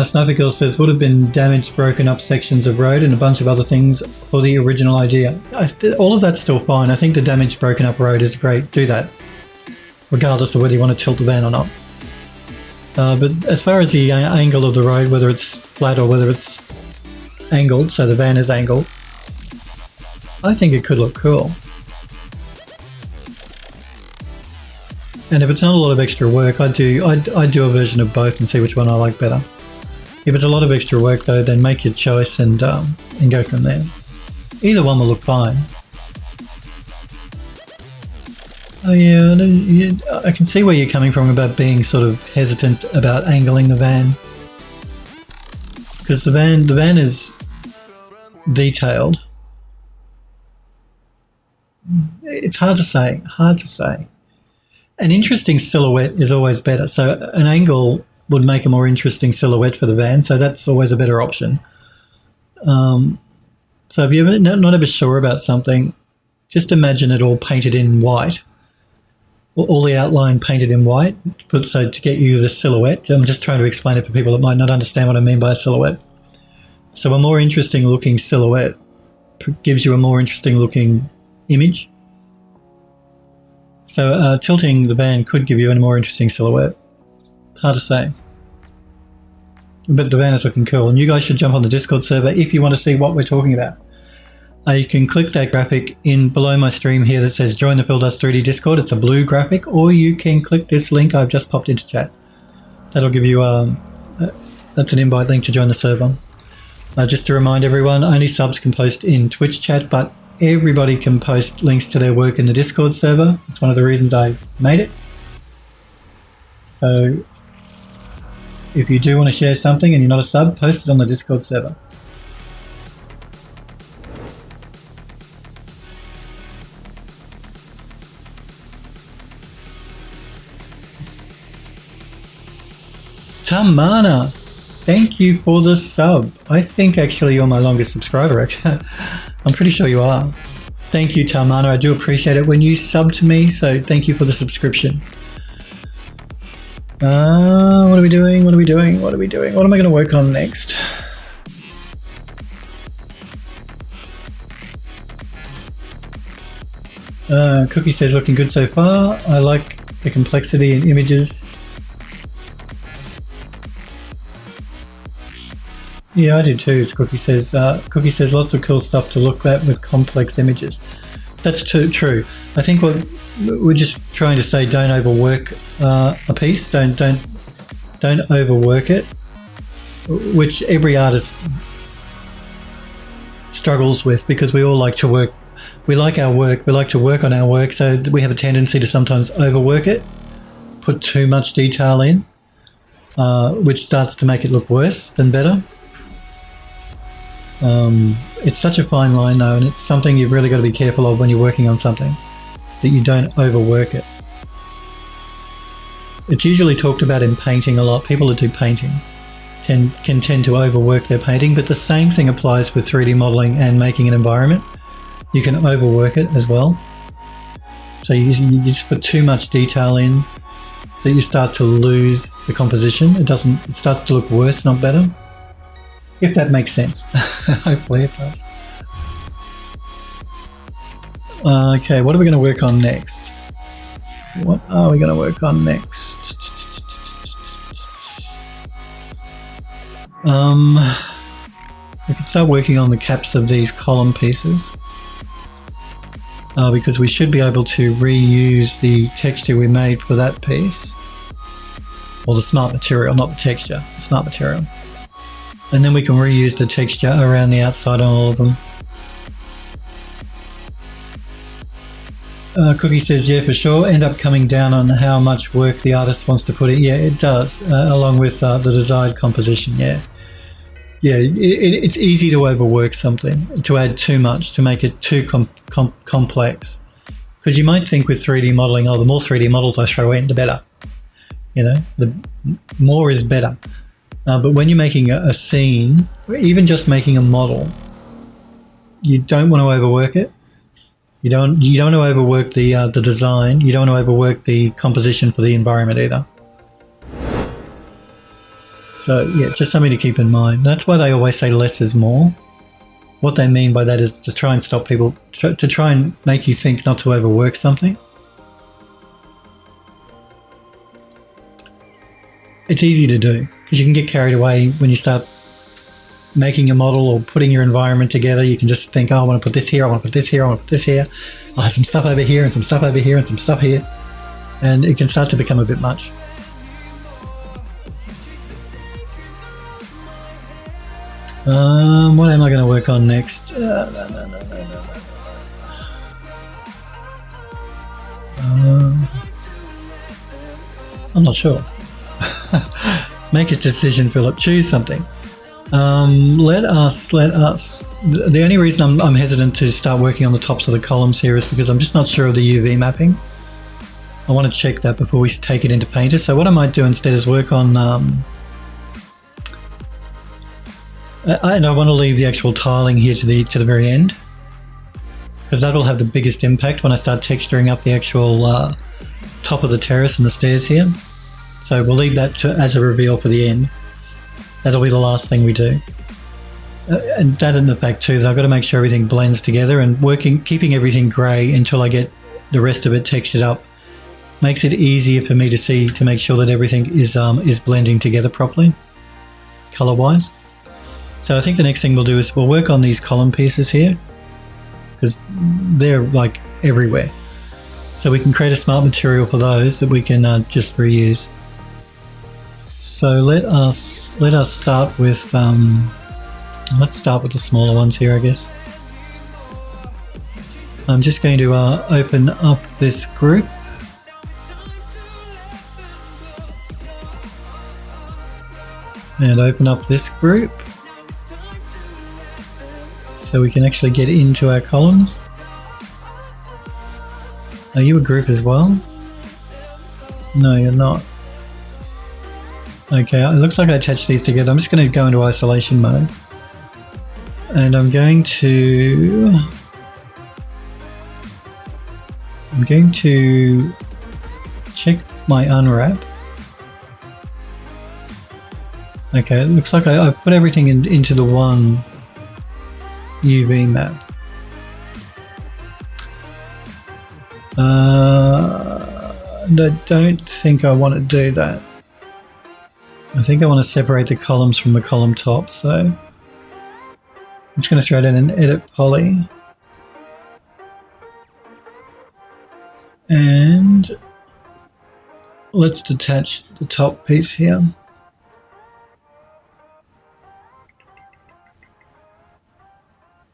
Sniper Girl says, would have been damaged, broken up sections of road and a bunch of other things for the original idea. All of that's still fine. I think the damaged, broken up road is great. Do that, regardless of whether you want to tilt the van or not. But as far as the angle of the road, whether it's flat or whether it's angled, so the van is angled, I think it could look cool. And if it's not a lot of extra work, I'd do a version of both and see which one I like better. If it's a lot of extra work though, then make your choice and go from there. Either one will look fine. Oh yeah, I can see where you're coming from about being sort of hesitant about angling the van, because the van is detailed. It's hard to say. An interesting silhouette is always better. So an angle would make a more interesting silhouette for the van, so that's always a better option. So if you're not ever sure about something, just imagine it all painted in white, all the outline painted in white, so to get you the silhouette. I'm just trying to explain it for people that might not understand what I mean by a silhouette. So a more interesting looking silhouette gives you a more interesting looking image. So tilting the van could give you a more interesting silhouette. Hard to say. But the van is looking cool. And you guys should jump on the Discord server if you want to see what we're talking about. You can click that graphic in below my stream here that says join the Phildoes 3D Discord. It's a blue graphic. Or you can click this link I've just popped into chat. That'll give you, that's an invite link to join the server. Just to remind everyone, only subs can post in Twitch chat, but everybody can post links to their work in the Discord server. It's one of the reasons I made it. So if you do want to share something and you're not a sub, post it on the Discord server. Tamana, thank you for the sub. I think actually you're my longest subscriber, actually. I'm pretty sure you are. Thank you, Tamana. I do appreciate it when you sub to me, so thank you for the subscription. What are we doing? What am I going to work on next? Cookie says, looking good so far. I like the complexity in images. Yeah, I do too. Cookie says lots of cool stuff to look at with complex images. That's true. I think what we're just trying to say, don't overwork a piece. Don't overwork it, which every artist struggles with, because we all like to work. We like our work. We like to work on our work, so we have a tendency to sometimes overwork it, put too much detail in, which starts to make it look worse than better. It's such a fine line though, and it's something you've really got to be careful of when you're working on something, that you don't overwork it. It's usually talked about in painting a lot. People that do painting can tend to overwork their painting, but the same thing applies with 3D modeling and making an environment. You can overwork it as well. So you just put too much detail in that you start to lose the composition. It starts to look worse, not better. If that makes sense. Hopefully it does. Okay, what are we going to work on next? We can start working on the caps of these column pieces, because we should be able to reuse the texture we made for that piece, or the smart material, not the texture, the smart material. And then we can reuse the texture around the outside on all of them. Cookie says, yeah, for sure. End up coming down on how much work the artist wants to put in. Yeah, it does, along with the desired composition, yeah. Yeah, it's easy to overwork something, to add too much, to make it too complex. Because you might think with 3D modeling, oh, the more 3D models I throw in, the better. You know, the more is better. But when you're making a scene, or even just making a model, you don't want to overwork it. You don't want to overwork the design. You don't want to overwork the composition for the environment either. So yeah, just something to keep in mind. That's why they always say less is more. What they mean by that is to try and stop people, to try and make you think not to overwork something. It's easy to do because you can get carried away when you start making a model or putting your environment together. You can just think, oh, I want to put this here, I want to put this here, I want to put this here. I have some stuff over here and some stuff over here and some stuff here. And it can start to become a bit much. What am I going to work on next? I'm not sure. Make a decision, Philip. Choose something. Let us. The only reason I'm hesitant to start working on the tops of the columns here is because I'm just not sure of the UV mapping. I want to check that before we take it into Painter. So what I might do instead is work on... and I want to leave the actual tiling here to the very end, because that'll have the biggest impact when I start texturing up the actual top of the terrace and the stairs here. So we'll leave that as a reveal for the end. That'll be the last thing we do. And that and the fact too that I've got to make sure everything blends together, and keeping everything grey until I get the rest of it textured up makes it easier for me to see, to make sure that everything is blending together properly, colour-wise. So I think the next thing we'll do is we'll work on these column pieces here, because they're like everywhere. So we can create a smart material for those that we can just reuse. So let us start with let's start with the smaller ones here, I guess. I'm just going to open up this group. And open up this group, so we can actually get into our columns. Are you a group as well? No, you're not. Okay, it looks like I attached these together. I'm just going to go into isolation mode. And I'm going to check my unwrap. Okay, it looks like I put everything into the one UV map. And I don't think I want to do that. I think I want to separate the columns from the column top, so I'm just going to throw in an edit poly. And let's detach the top piece here.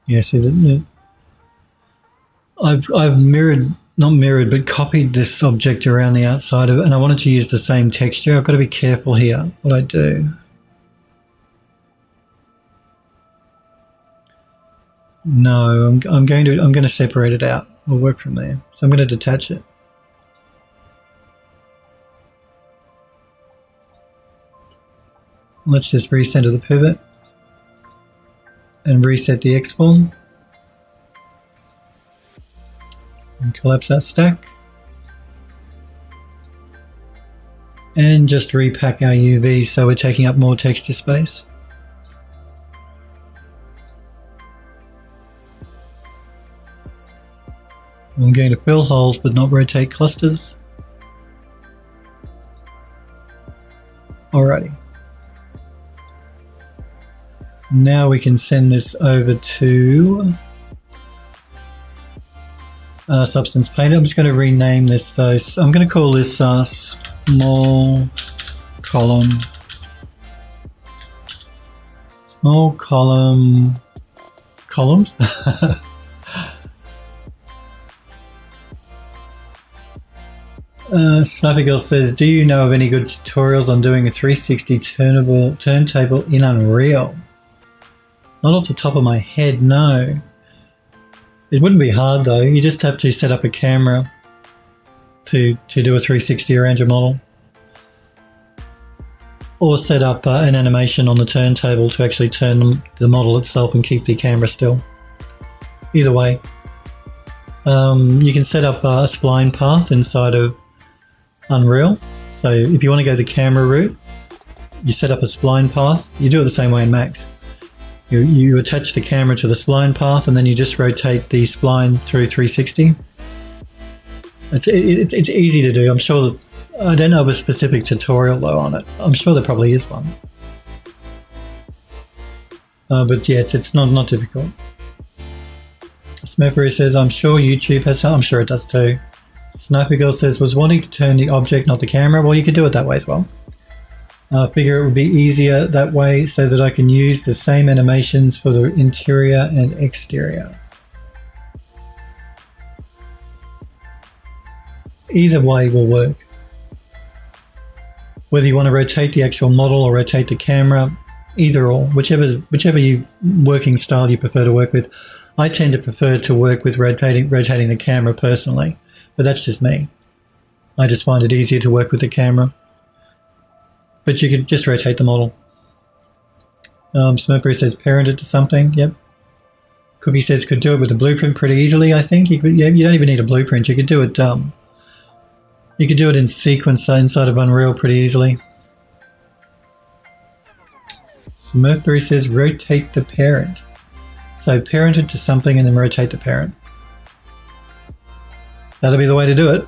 Yeah, see, I've not copied this object around the outside of it, and I wanted to use the same texture. I've got to be careful here what I do. No, I'm going to separate it out. We'll work from there. So I'm going to detach it. Let's just recenter the pivot and reset the X-form and collapse that stack, and just repack our UV so we're taking up more texture space. I'm going to fill holes but not rotate clusters. Alrighty. Now we can send this over to Substance Painter. I'm just going to rename this though. So I'm going to call this small columns. Sniper Girl says, do you know of any good tutorials on doing a 360 turntable in Unreal? Not off the top of my head, no. It wouldn't be hard though. You just have to set up a camera to do a 360 around your model. Or set up an animation on the turntable to actually turn the model itself and keep the camera still. Either way. You can set up a spline path inside of Unreal. So if you want to go the camera route, you set up a spline path. You do it the same way in Max. You attach the camera to the spline path, and then you just rotate the spline through 360. It's easy to do. I'm sure that, I don't know of a specific tutorial though on it. I'm sure there probably is one. But yeah, it's not difficult. Smurfberry says, I'm sure YouTube has some. I'm sure it does too. Sniper Girl says, was wanting to turn the object, not the camera. Well, you could do it that way as well. I figure it would be easier that way so that I can use the same animations for the interior and exterior. Either way will work. Whether you want to rotate the actual model or rotate the camera, either or, whichever working style you prefer to work with. I tend to prefer to work with rotating the camera personally, but that's just me. I just find it easier to work with the camera. But you could just rotate the model. Smurfberry says parented to something. Yep. Cookie says could do it with a blueprint pretty easily. I think you could. Yeah, you don't even need a blueprint. You could do it. You could do it in sequence inside of Unreal pretty easily. Smurfberry says rotate the parent. So parented to something and then rotate the parent. That'll be the way to do it.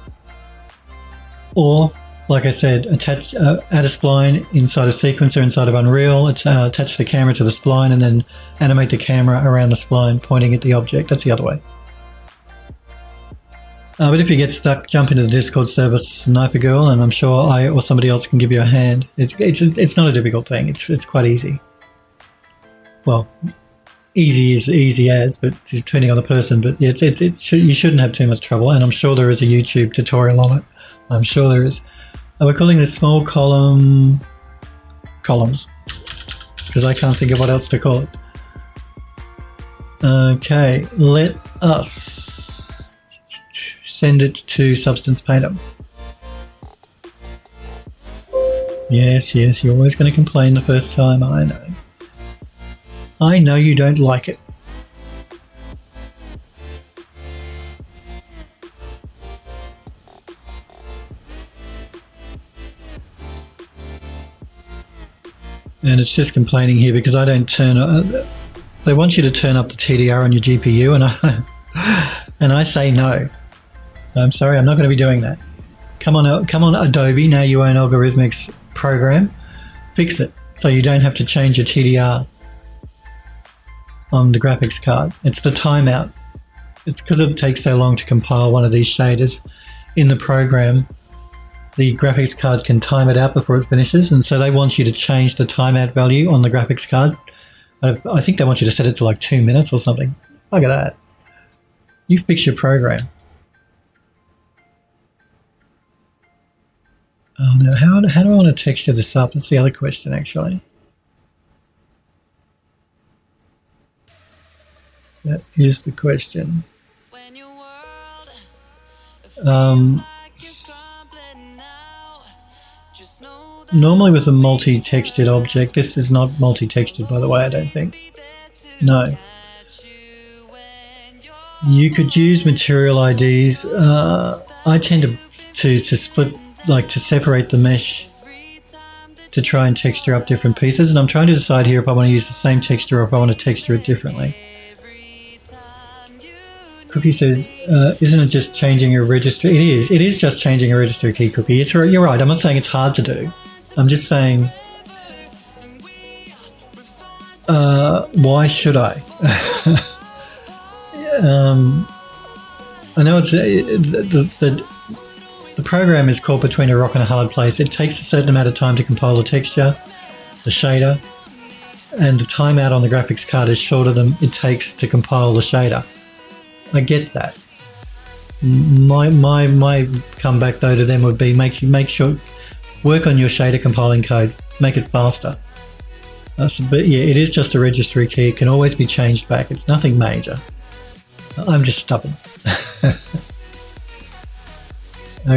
Or, like I said, attach, add a spline inside of Sequencer, inside of Unreal, attach the camera to the spline and then animate the camera around the spline pointing at the object. That's the other way. But if you get stuck, jump into the Discord server Sniper Girl, and I'm sure I or somebody else can give you a hand. It's not a difficult thing. It's quite easy. Well, easy is easy as, but depending on the person. But yeah, you shouldn't have too much trouble, and I'm sure there is a YouTube tutorial on it. I'm sure there is. And we're calling this small columns because I can't think of what else to call it. Okay, let us send it to Substance Painter. Yes, you're always going to complain the first time, I know. I know you don't like it. And it's just complaining here because I don't turn... they want you to turn up the TDR on your GPU and I say no. I'm sorry, I'm not going to be doing that. Come on Adobe, now you own Algorithmic's program, fix it so you don't have to change your TDR on the graphics card. It's the timeout. It's because it takes so long to compile one of these shaders in the program. The graphics card can time it out before it finishes, and so they want you to change the timeout value on the graphics card. I think they want you to set it to like 2 minutes or something. Look at that. You fix your program. Oh no, how do I want to texture this up? That's the other question actually. That is the question. Normally with a multi-textured object, this is not multi-textured by the way, I don't think. No. You could use material IDs. I tend to split, like to separate the mesh to try and texture up different pieces, and I'm trying to decide here if I want to use the same texture or if I want to texture it differently. Cookie says, isn't it just changing a registry? It is just changing a registry key, Cookie. You're right, I'm not saying it's hard to do. I'm just saying, why should I? I know it's the program is caught between a rock and a hard place. It takes a certain amount of time to compile the texture, the shader, and the timeout on the graphics card is shorter than it takes to compile the shader. I get that. My comeback though to them would be make sure work on your shader compiling code, make it faster. But yeah, it is just a registry key. It can always be changed back. It's nothing major. I'm just stubborn.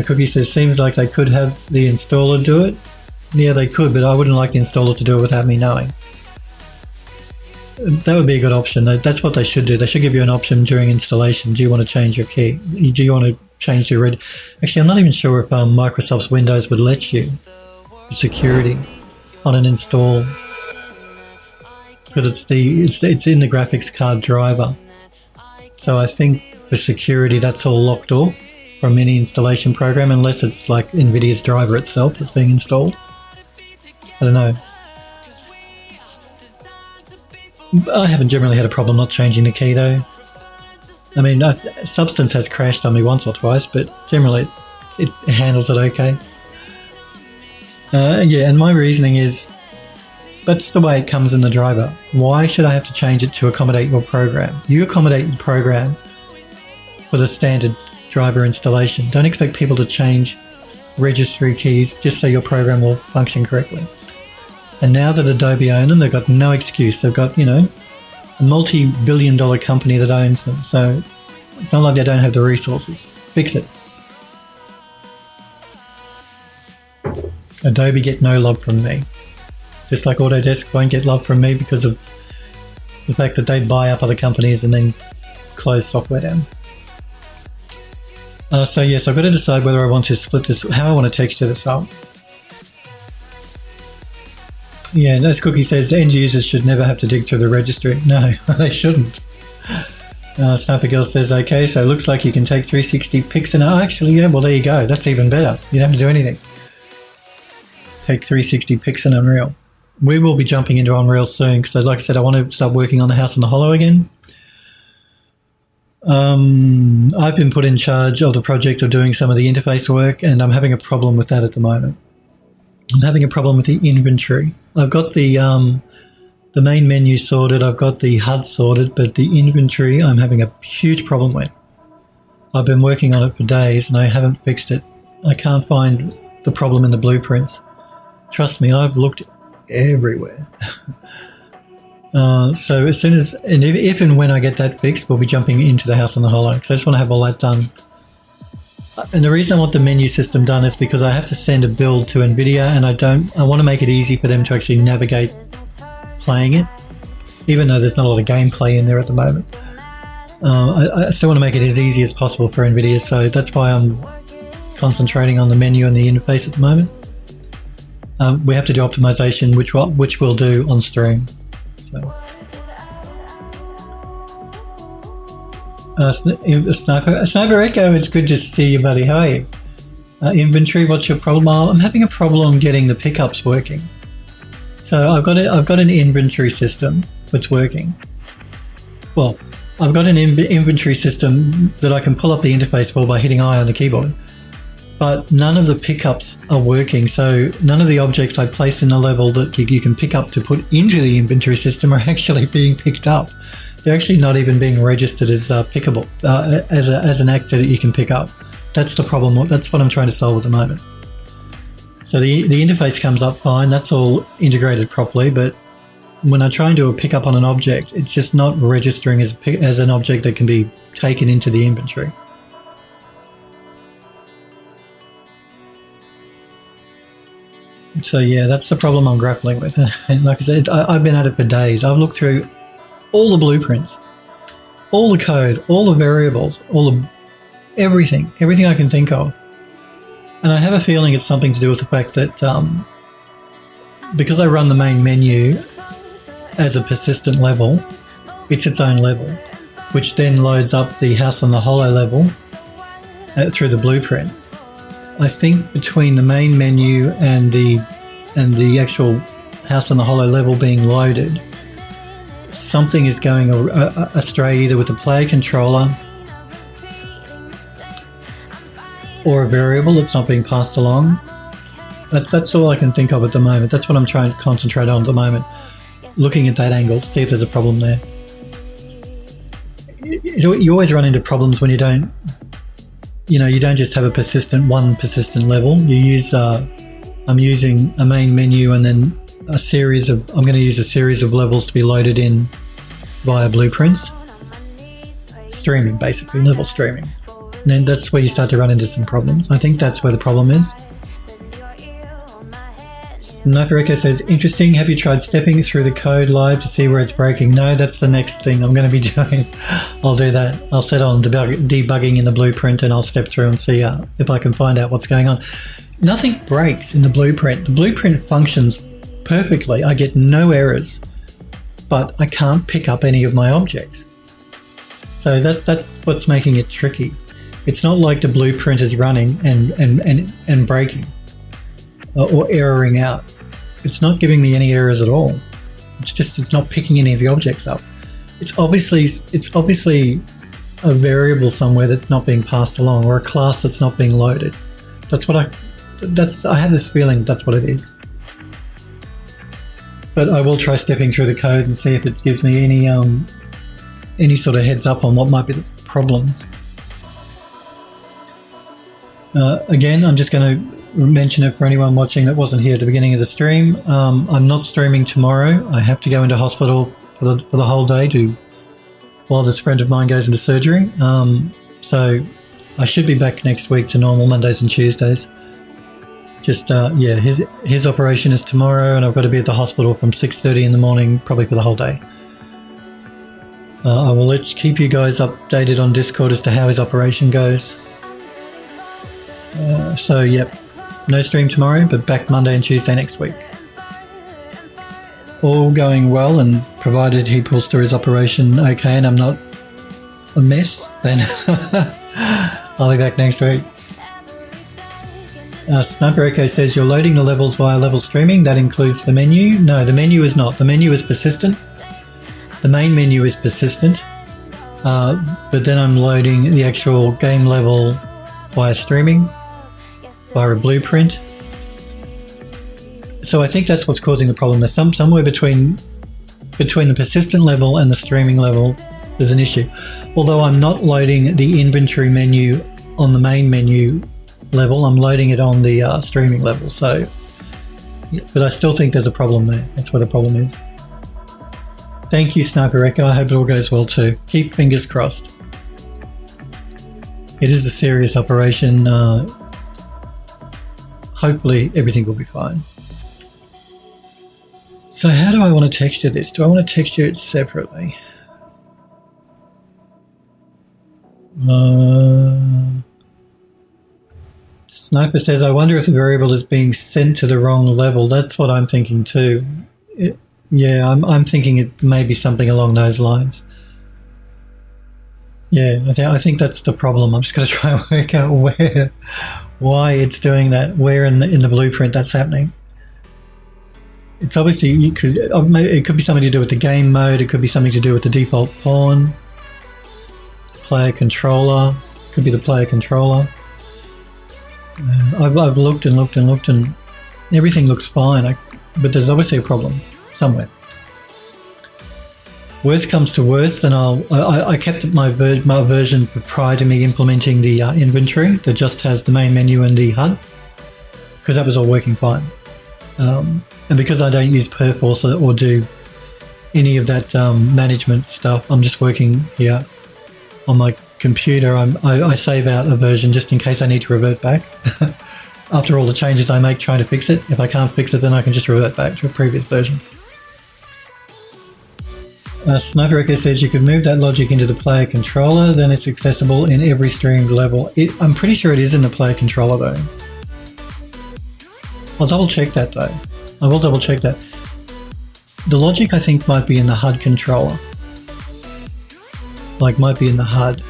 Cookie says, seems like they could have the installer do it. Yeah, they could, but I wouldn't like the installer to do it without me knowing. That would be a good option. That's what they should do. They should give you an option during installation. Do you want to change your key? Do you want to change your red? Actually, I'm not even sure if Microsoft's Windows would let you for security on an install, because it's in the graphics card driver. So I think for security, that's all locked off from any installation program, unless it's like NVIDIA's driver itself that's being installed. I don't know. I haven't generally had a problem not changing the key though. I mean, Substance has crashed on me once or twice, but generally it handles it okay. Yeah, and my reasoning is that's the way it comes in the driver. Why should I have to change it to accommodate your program? You accommodate your program for the standard driver installation. Don't expect people to change registry keys just so your program will function correctly. And now that Adobe own them, they've got no excuse. They've got, a multi-billion-dollar company that owns them. So it's not like they don't have the resources. Fix it. Adobe get no love from me. Just like Autodesk won't get love from me because of the fact that they buy up other companies and then close software down. So yes, I've got to decide whether I want to split this, how I want to texture this up. Yeah, and as Cookie says, end users should never have to dig through the registry. No, they shouldn't. Sniper Girl says, okay, so it looks like you can take 360 pics and actually, yeah, well, there you go. That's even better. You don't have to do anything. Take 360 pics in Unreal. We will be jumping into Unreal soon because, like I said, I want to start working on the House on the Hollow again. I've been put in charge of the project of doing some of the interface work, and I'm having a problem with that at the moment. I'm having a problem with the inventory. I've got the main menu sorted, I've got the HUD sorted, but the inventory I'm having a huge problem with. I've been working on it for days and I haven't fixed it. I can't find the problem in the blueprints. Trust me, I've looked everywhere. So as soon as, and if and when I get that fixed, we'll be jumping into the House on the Hollow because I just want to have all that done. And the reason I want the menu system done is because I have to send a build to NVIDIA and I want to make it easy for them to actually navigate playing it, even though there's not a lot of gameplay in there at the moment. I still want to make it as easy as possible for NVIDIA, so that's why I'm concentrating on the menu and the interface at the moment. We have to do optimization, which we'll do on stream. So. Sniper Echo, it's good to see you, buddy. How are you? Inventory, what's your problem? I'm having a problem getting the pickups working. So I've got an inventory system that's working. Well, I've got an inventory system that I can pull up the interface for by hitting I on the keyboard, but none of the pickups are working. So none of the objects I place in the level that you can pick up to put into the inventory system are actually being picked up. They're actually not even being registered as pickable, as an actor that you can pick up. That's the problem. That's what I'm trying to solve at the moment. So the interface comes up fine. That's all integrated properly. But when I try and do a pickup on an object, it's just not registering as an object that can be taken into the inventory. So yeah, that's the problem I'm grappling with. And like I said, I've been at it for days. I've looked through all the blueprints, all the code, all the variables, everything I can think of. And I have a feeling it's something to do with the fact that because I run the main menu as a persistent level, it's its own level, which then loads up the House on the Hollow level through the blueprint. I think between the main menu and the actual House on the Hollow level being loaded, something is going astray either with the player controller or a variable that's not being passed along. That's all I can think of at the moment. That's what I'm trying to concentrate on at the moment, looking at that angle to see if there's a problem there. You always run into problems when you don't just have one persistent level. You use, I'm using a main menu and then I'm going to use a series of levels to be loaded in via blueprints. Streaming, basically, level streaming. And then that's where you start to run into some problems. I think that's where the problem is. Sniper Echo says, interesting. Have you tried stepping through the code live to see where it's breaking? No, that's the next thing I'm going to be doing. I'll do that. I'll set on debugging in the blueprint and I'll step through and see if I can find out what's going on. Nothing breaks in the blueprint. The blueprint functions perfectly. I get no errors, but I can't pick up any of my objects. So that's what's making it tricky. It's not like the blueprint is running and breaking or erroring out. It's not giving me any errors at all. It's not picking any of the objects up. It's obviously a variable somewhere that's not being passed along, or a class that's not being loaded. I have this feeling that's what it is. But I will try stepping through the code and see if it gives me any sort of heads up on what might be the problem. Again, I'm just going to mention it for anyone watching that wasn't here at the beginning of the stream. I'm not streaming tomorrow. I have to go into hospital for the whole day while this friend of mine goes into surgery. So I should be back next week to normal Mondays and Tuesdays. Just his operation is tomorrow, and I've got to be at the hospital from 6:30 in the morning, probably for the whole day. I will keep you guys updated on Discord as to how his operation goes. So yep, no stream tomorrow, but back Monday and Tuesday next week. All going well, and provided he pulls through his operation okay and I'm not a mess, then I'll be back next week. Sniper Echo says, you're loading the levels via level streaming. That includes the menu? No, the menu is not. The menu is persistent. The main menu is persistent. But then I'm loading the actual game level via streaming, via a blueprint. So I think that's what's causing the problem. There's somewhere between the persistent level and the streaming level, there's an issue. Although I'm not loading the inventory menu on the main menu level, I'm loading it on the streaming level. So, but I still think there's a problem there. That's where the problem is. Thank you, Sniper Echo. I hope it all goes well too. Keep fingers crossed. It is a serious operation. Hopefully everything will be fine. So how do I want to texture this? Do I want to texture it separately? Sniper says, I wonder if the variable is being sent to the wrong level. That's what I'm thinking too. I'm thinking it may be something along those lines. Yeah, I think that's the problem. I'm just going to try and work out why it's doing that, where in the blueprint that's happening. It's obviously because it could be something to do with the game mode. It could be something to do with the default pawn, the player controller. Could be the player controller. I've looked and looked and looked, and everything looks fine. But there's obviously a problem somewhere. Worst comes to worst, then I kept my version prior to me implementing the inventory that just has the main menu and the HUD, because that was all working fine. And because I don't use perf or do any of that management stuff, I'm just working here on my computer. I save out a version just in case I need to revert back after all the changes I make trying to fix it. If I can't fix it, then I can just revert back to a previous version. Sniper Echo says you could move that logic into the player controller, then it's accessible in every streamed level. I'm pretty sure it is in the player controller though. I'll double check that though. I will double check that. The logic I think might be in the HUD controller. Might be in the HUD.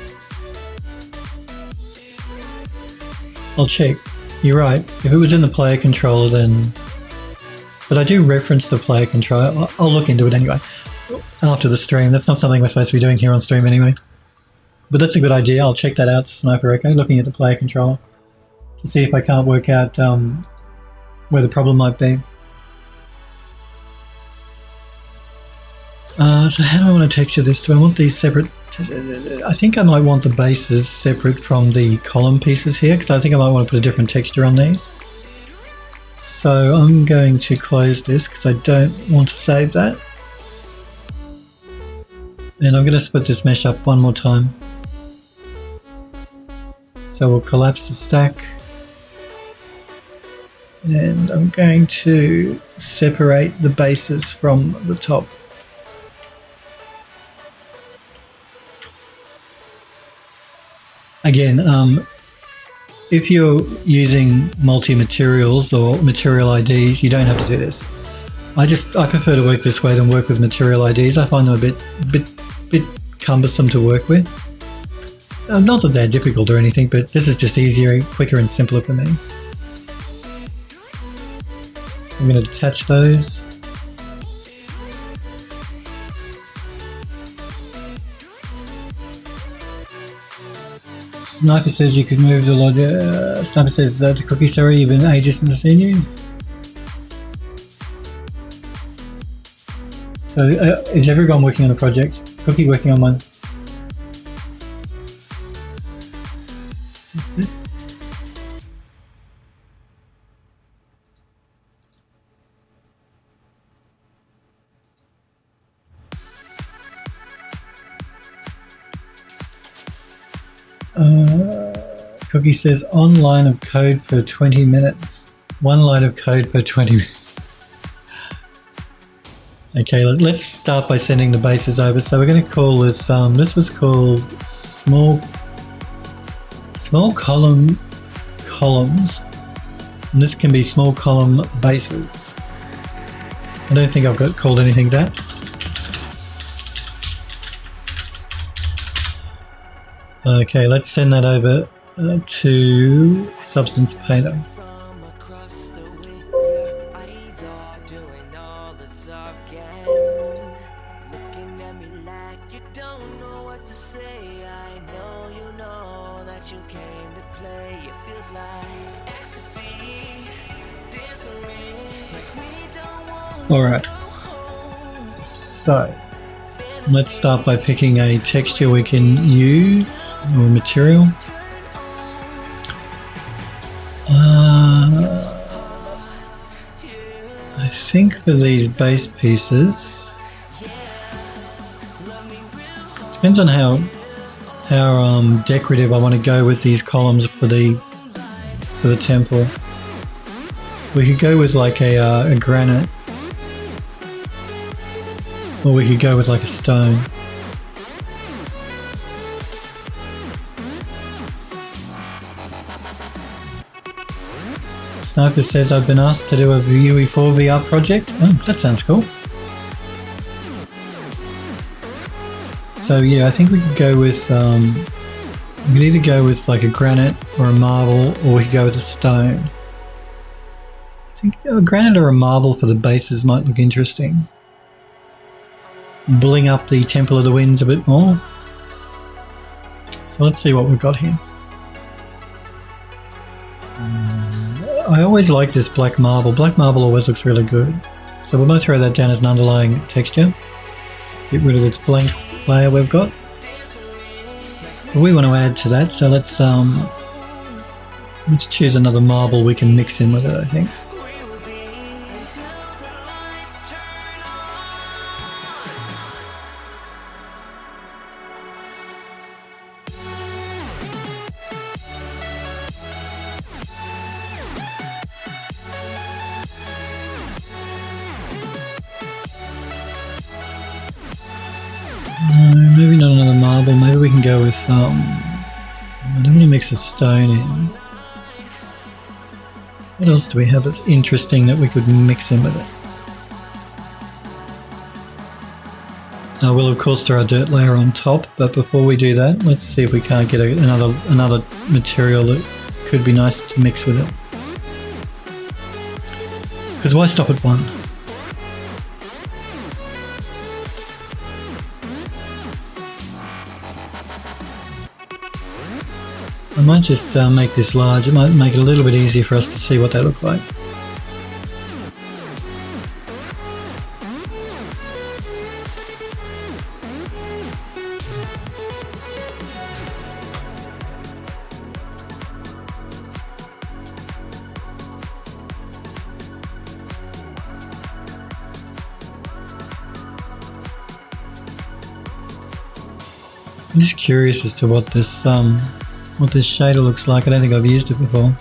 I'll check. You're right. If it was in the player controller then... But I do reference the player controller. I'll look into it anyway. After the stream. That's not something we're supposed to be doing here on stream anyway. But that's a good idea. I'll check that out, Sniper Echo, looking at the player controller to see if I can't work out where the problem might be. So how do I want to texture this? Do I want these separate? I think I might want the bases separate from the column pieces here, because I think I might want to put a different texture on these. So I'm going to close this because I don't want to save that. And I'm going to split this mesh up one more time. So we'll collapse the stack. And I'm going to separate the bases from the top. Again, if you're using multi-materials or material IDs, you don't have to do this. I prefer to work this way than work with material IDs. I find them a bit cumbersome to work with. Not that they're difficult or anything, but this is just easier, quicker and simpler for me. I'm going to attach those. Sniper says you could move the lodge. Sniper says to Cookie, sorry, you've been ages since I've seen you. So is everyone working on a project? Cookie working on one. What's this? Cookie says on line of code per 20 minutes. One line of code per 20 minutes. Okay, let's start by sending the bases over. So we're going to call this, this was called small columns. And this can be small column bases. I don't think I've got called anything that. Okay, let's send that over to Substance Painter. Alright, so let's start by picking a texture we can use, or material. I think for these base pieces, depends on how decorative I want to go with these columns for the temple. We could go with like a granite, or we could go with like a stone. Sniper says I've been asked to do a UE4 VR project. Oh, that sounds cool. So yeah, I think we could go with, we could either go with like a granite or a marble, or we could go with a stone. I think a granite or a marble for the bases might look interesting. Bling up the Temple of the Winds a bit more. So let's see what we've got here. I always like this black marble. Black marble always looks really good. So we'll both throw that down as an underlying texture. Get rid of this blank layer we've got. But we want to add to that, so let's choose another marble we can mix in with it, I think. Maybe not another marble, maybe we can go with, I don't want to mix a stone in. What else do we have that's interesting that we could mix in with it? We'll of course throw a dirt layer on top, but before we do that, let's see if we can't get another material that could be nice to mix with it. Because why stop at one? I might just make this large. It might make it a little bit easier for us to see what they look like. I'm just curious as to what this shader looks like. I don't think I've used it before.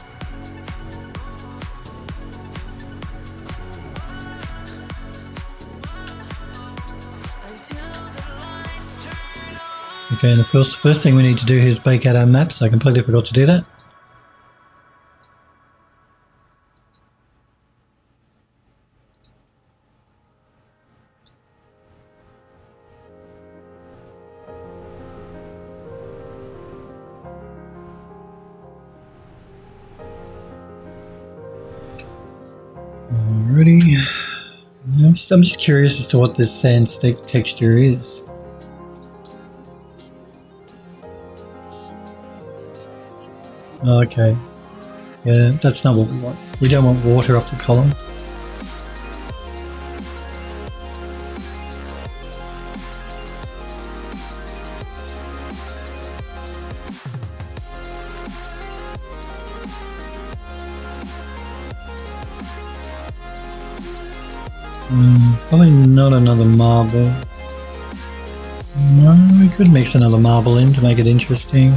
Okay, and the first thing we need to do here is bake out our maps. I completely forgot to do that. Alrighty. I'm just curious as to what this sand stick texture is. Okay. Yeah, that's not what we want. We don't want water up the column. Probably not another marble. No, we could mix another marble in to make it interesting.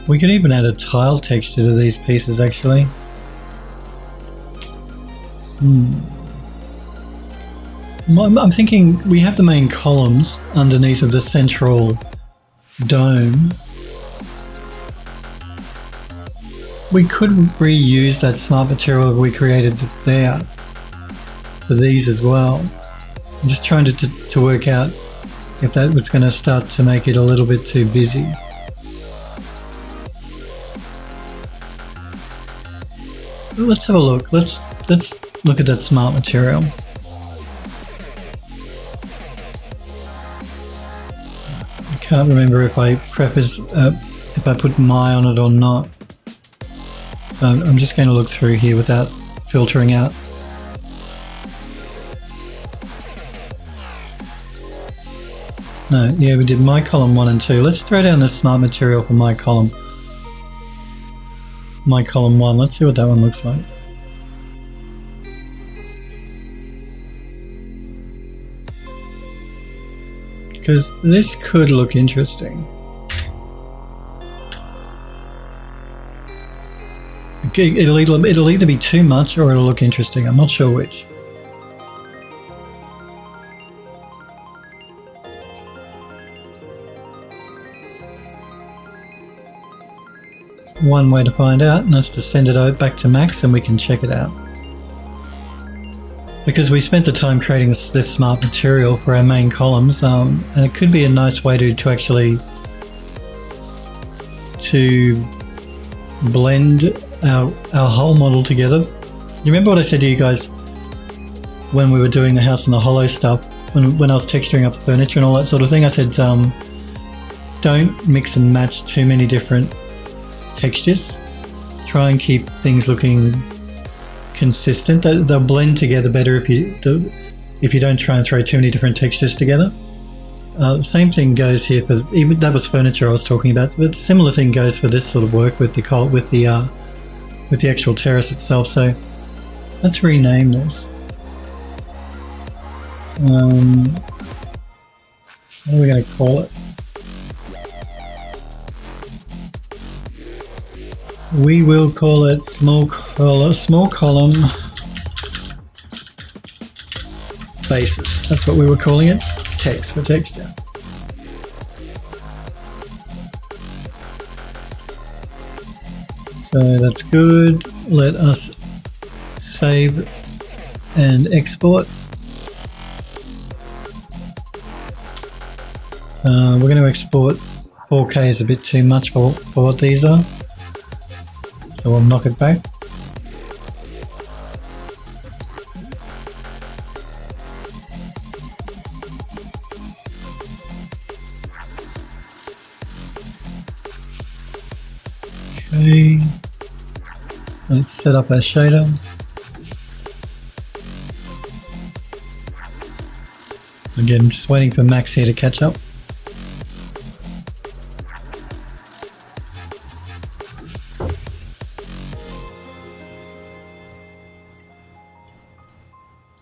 We could even add a tile texture to these pieces actually. I'm thinking we have the main columns underneath of the central dome. We could reuse that smart material we created there for these as well. I'm just trying to work out if that was going to start to make it a little bit too busy. Let's have a look. Let's look at that smart material. I can't remember if I if I put my on it or not. So I'm just going to look through here without filtering out. No, yeah, we did my column 1 and 2. Let's throw down the smart material for my column. My column 1. Let's see what that one looks like. Because this could look interesting. Okay, it'll either be too much or it'll look interesting. I'm not sure which. One way to find out, and that's to send it back to Max and we can check it out. Because we spent the time creating this smart material for our main columns, and it could be a nice way to actually blend our whole model together. You remember what I said to you guys when we were doing the house and the hollow stuff, when I was texturing up the furniture and all that sort of thing? I said don't mix and match too many different textures. Try and keep things looking consistent. They'll blend together better if you don't try and throw too many different textures together. The same thing goes here for even that was furniture I was talking about, but a similar thing goes for this sort of work with the actual terrace itself. So let's rename this. What are we going to call it? We will call it small column bases. That's what we were calling it. Text for texture. So that's good. Let us save and export. We're going to export 4K is a bit too much for what these are. So we'll knock it back. Okay. Let's set up our shader. Again, just waiting for Max here to catch up.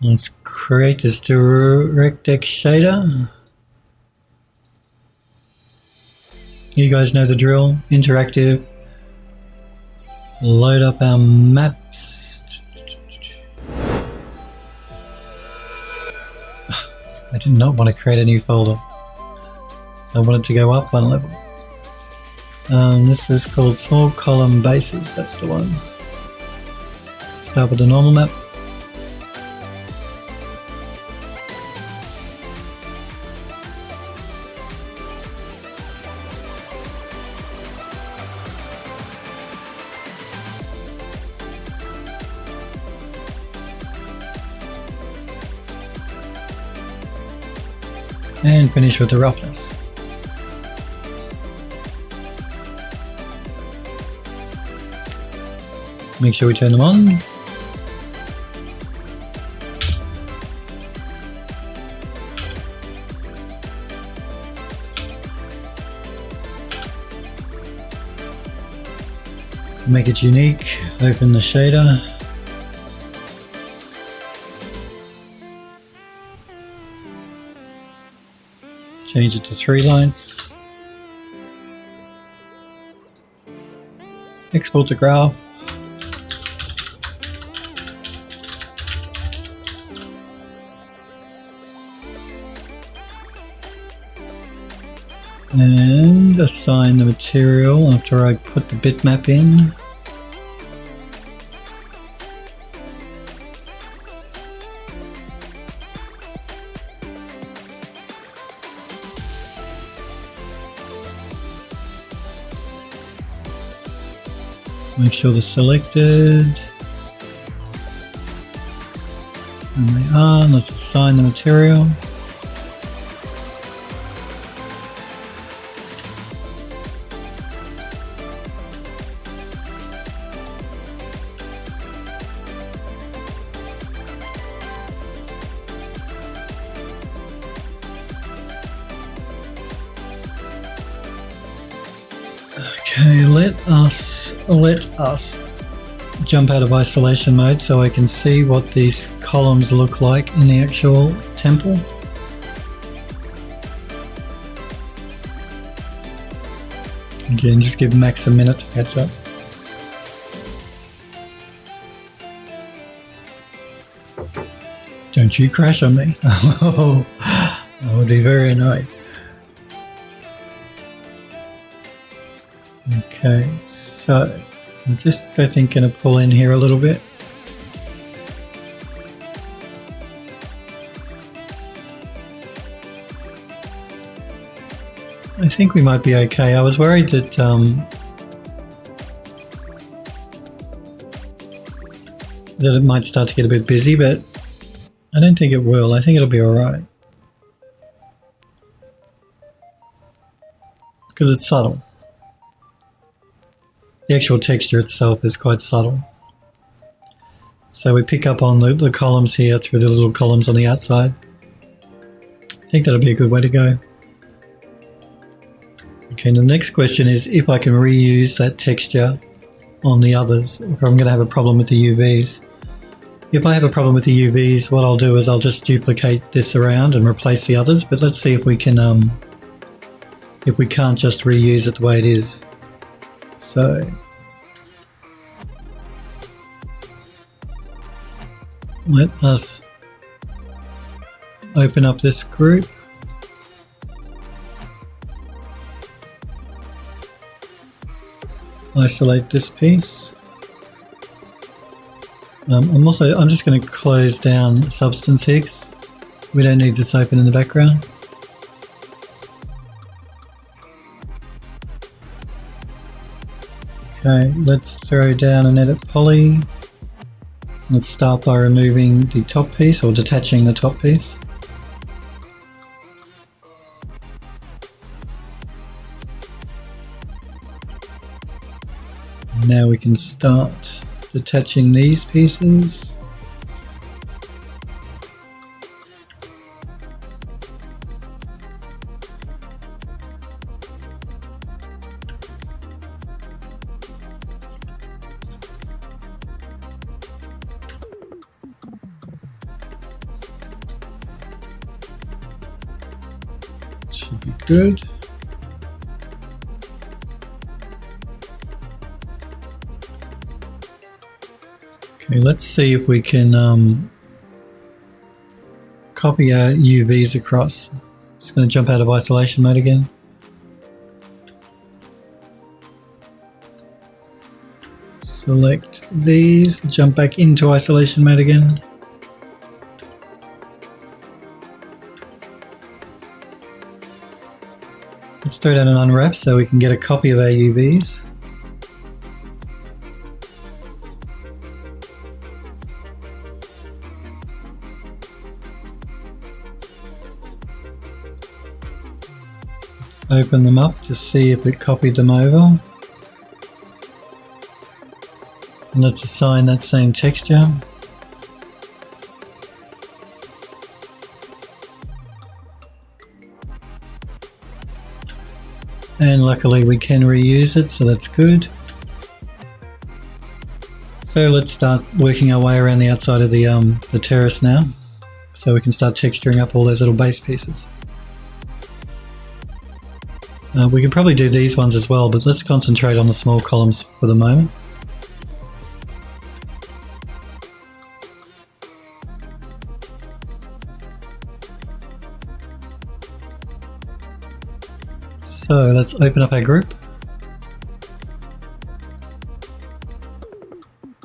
Let's create this DirectX shader. You guys know the drill. Interactive. Load up our maps. I did not want to create a new folder. I wanted to go up one level. This is called small column bases. That's the one. Start with the normal map. And finish with the roughness. Make sure we turn them on. Make it unique. Open the shader. Change it to 3 lines. Export the graph. And assign the material after I put the bitmap in. Make sure they're selected. And they are. Let's assign the material. Okay, let us jump out of isolation mode so I can see what these columns look like in the actual temple. Again, just give Max a minute to catch up. Don't you crash on me. I would be very annoyed. Okay, so I'm just, I think, going to pull in here a little bit. I think we might be okay. I was worried that that it might start to get a bit busy, but I don't think it will. I think it'll be alright. Because it's subtle. The actual texture itself is quite subtle. So we pick up on the columns here through the little columns on the outside. I think that'll be a good way to go. Okay, the next question is if I can reuse that texture on the others, or I'm going to have a problem with the UVs. If I have a problem with the UVs, what I'll do is I'll just duplicate this around and replace the others, but let's see if we can, if we can't just reuse it the way it is. So let us open up this group. Isolate this piece. I'm just going to close down Substance here 'cause we don't need this open in the background. Okay, let's throw down an edit poly. Let's start by removing the top piece or detaching the top piece. Now we can start detaching these pieces. Should be good. Okay, let's see if we can copy our UVs across. Just going to jump out of isolation mode again. Select these, jump back into isolation mode again. Let's throw down an unwrap so we can get a copy of our UVs. Let's open them up to see if it copied them over. And let's assign that same texture. And luckily we can reuse it, so that's good. So let's start working our way around the outside of the terrace now, so we can start texturing up all those little base pieces. We can probably do these ones as well, but let's concentrate on the small columns for the moment. So let's open up our group.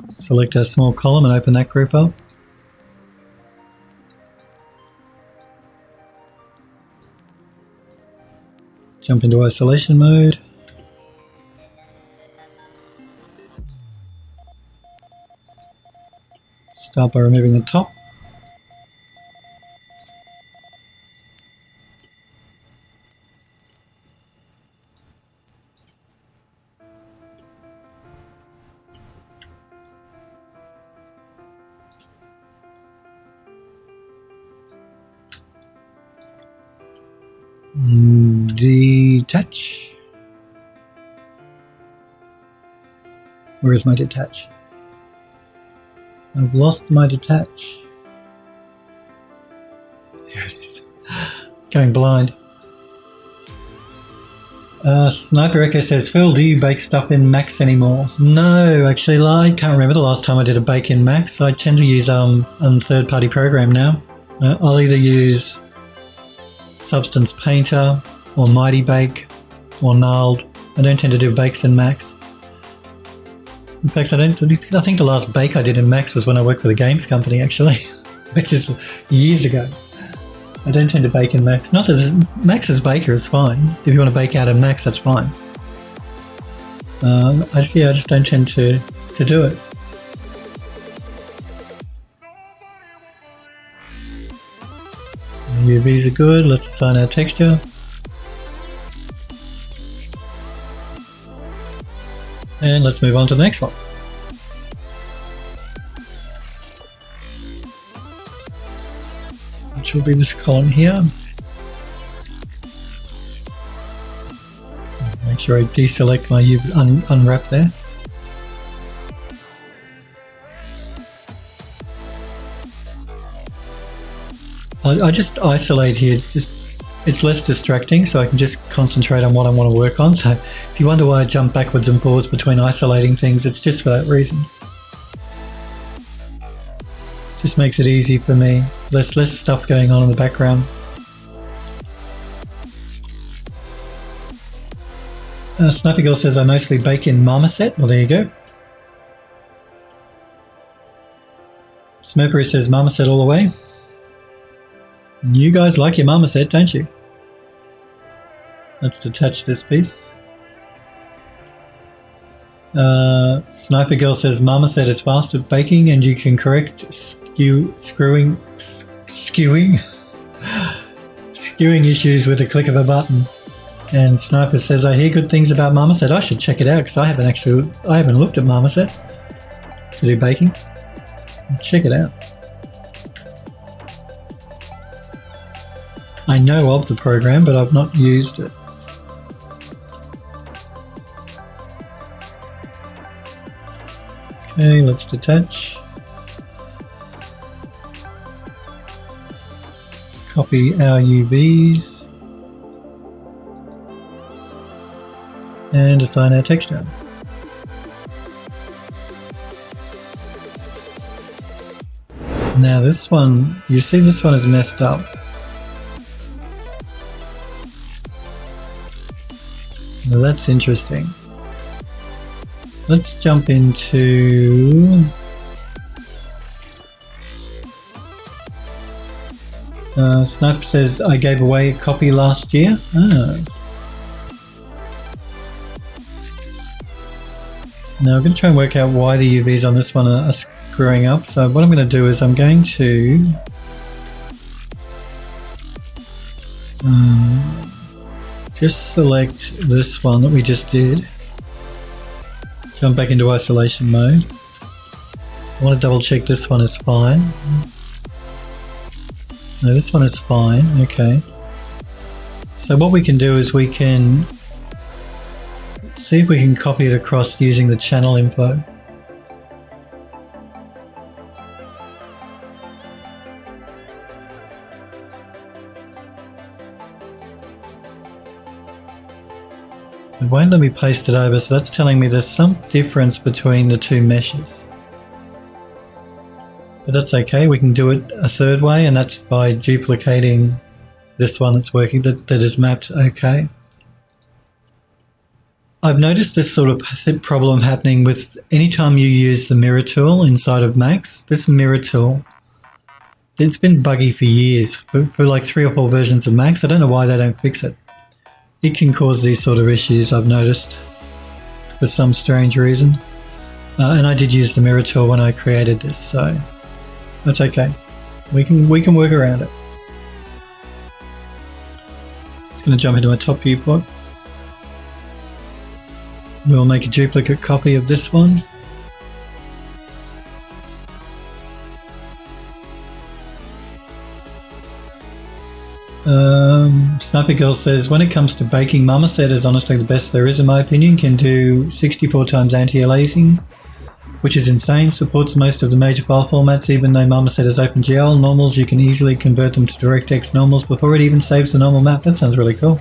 Select our small column and open that group up. Jump into isolation mode. Start by removing the top. Detach. Where is my detach? I've lost my detach. Here it is. Going blind. Sniper Echo says, Phil, do you bake stuff in Max anymore? No, actually, I can't remember the last time I did a bake in Max. I tend to use a third-party program now. I'll either use Substance Painter or Mighty Bake or Gnarled. I don't tend to do bakes in Max. In fact, I think the last bake I did in Max was when I worked with a games company, actually, which is years ago. I don't tend to bake in Max. Not that Max's baker is fine. If you want to bake out in Max, that's fine. I just don't tend to do it. UVs are good. Let's assign our texture. And let's move on to the next one. Which will be this column here. Make sure I deselect my UV, unwrap there. I just isolate here. It's less distracting, so I can just concentrate on what I want to work on. So if you wonder why I jump backwards and forwards between isolating things, it's just for that reason. Just makes it easy for me. Less stuff going on in the background. Snappy Girl says I mostly bake in marmoset. Well, there you go. Smurpery says marmoset all the way. You guys like your marmoset, don't you? Let's detach this piece. Sniper Girl says marmoset is fast at baking and you can correct skewing issues with the click of a button. And Sniper says I hear good things about marmoset. I should check it out because I haven't looked at marmoset to do baking. Check it out. I know of the program, but I've not used it. Okay, let's detach. Copy our UVs. And assign our texture. Now this one, you see this one is messed up. Now that's interesting. Let's jump into... Sniper says, I gave away a copy last year. Oh. Now I'm going to try and work out why the UVs on this one are screwing up. So what I'm going to do is I'm going to just select this one that we just did. Jump back into isolation mode. I want to double check this one is fine. No, this one is fine. Okay. So what we can do is we can see if we can copy it across using the channel info. It won't let me paste it over, so that's telling me there's some difference between the two meshes. But that's okay, we can do it a third way, and that's by duplicating this one that's working, that is mapped okay. I've noticed this sort of problem happening with anytime you use the mirror tool inside of Max. This mirror tool, it's been buggy for years, for like 3 or 4 versions of Max. I don't know why they don't fix it. It can cause these sort of issues, I've noticed, for some strange reason. And I did use the mirror tool when I created this, so that's okay. We can work around it. Just going to jump into my top viewport. We'll make a duplicate copy of this one. Sniper Girl says, when it comes to baking, Marmoset is honestly the best there is in my opinion. Can do 64 times anti-aliasing, which is insane. Supports most of the major file formats, even though Marmoset is OpenGL. Normals, you can easily convert them to DirectX normals before it even saves the normal map. That sounds really cool.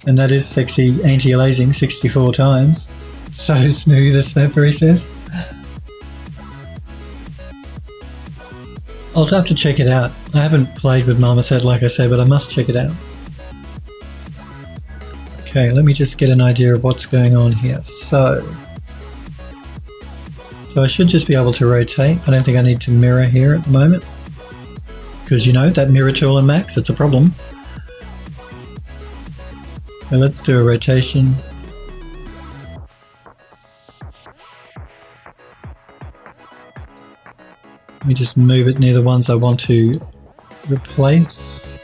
And that is sexy anti-aliasing 64 times. So smooth, as Smeppery says. I'll have to check it out. I haven't played with Marmoset like I said, but I must check it out. Okay, let me just get an idea of what's going on here. So I should just be able to rotate. I don't think I need to mirror here at the moment. Because you know, that mirror tool in Max, it's a problem. So let's do a rotation. Let me just move it near the ones I want to replace.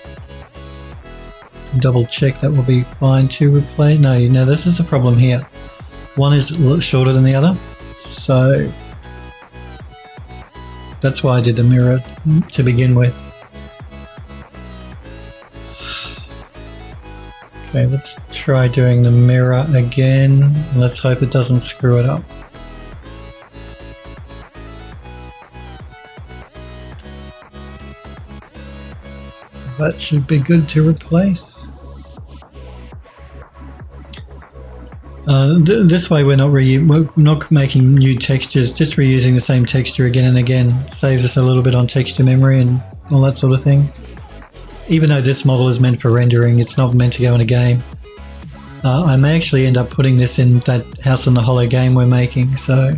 Double check that will be fine to replace. No, now this is a problem here. One is a little shorter than the other. So that's why I did the mirror to begin with. Okay, let's try doing the mirror again. Let's hope it doesn't screw it up. That should be good to replace. This way we're not making new textures, just reusing the same texture again and again. Saves us a little bit on texture memory and all that sort of thing. Even though this model is meant for rendering, it's not meant to go in a game. I may actually end up putting this in that House on the Hollow game we're making, so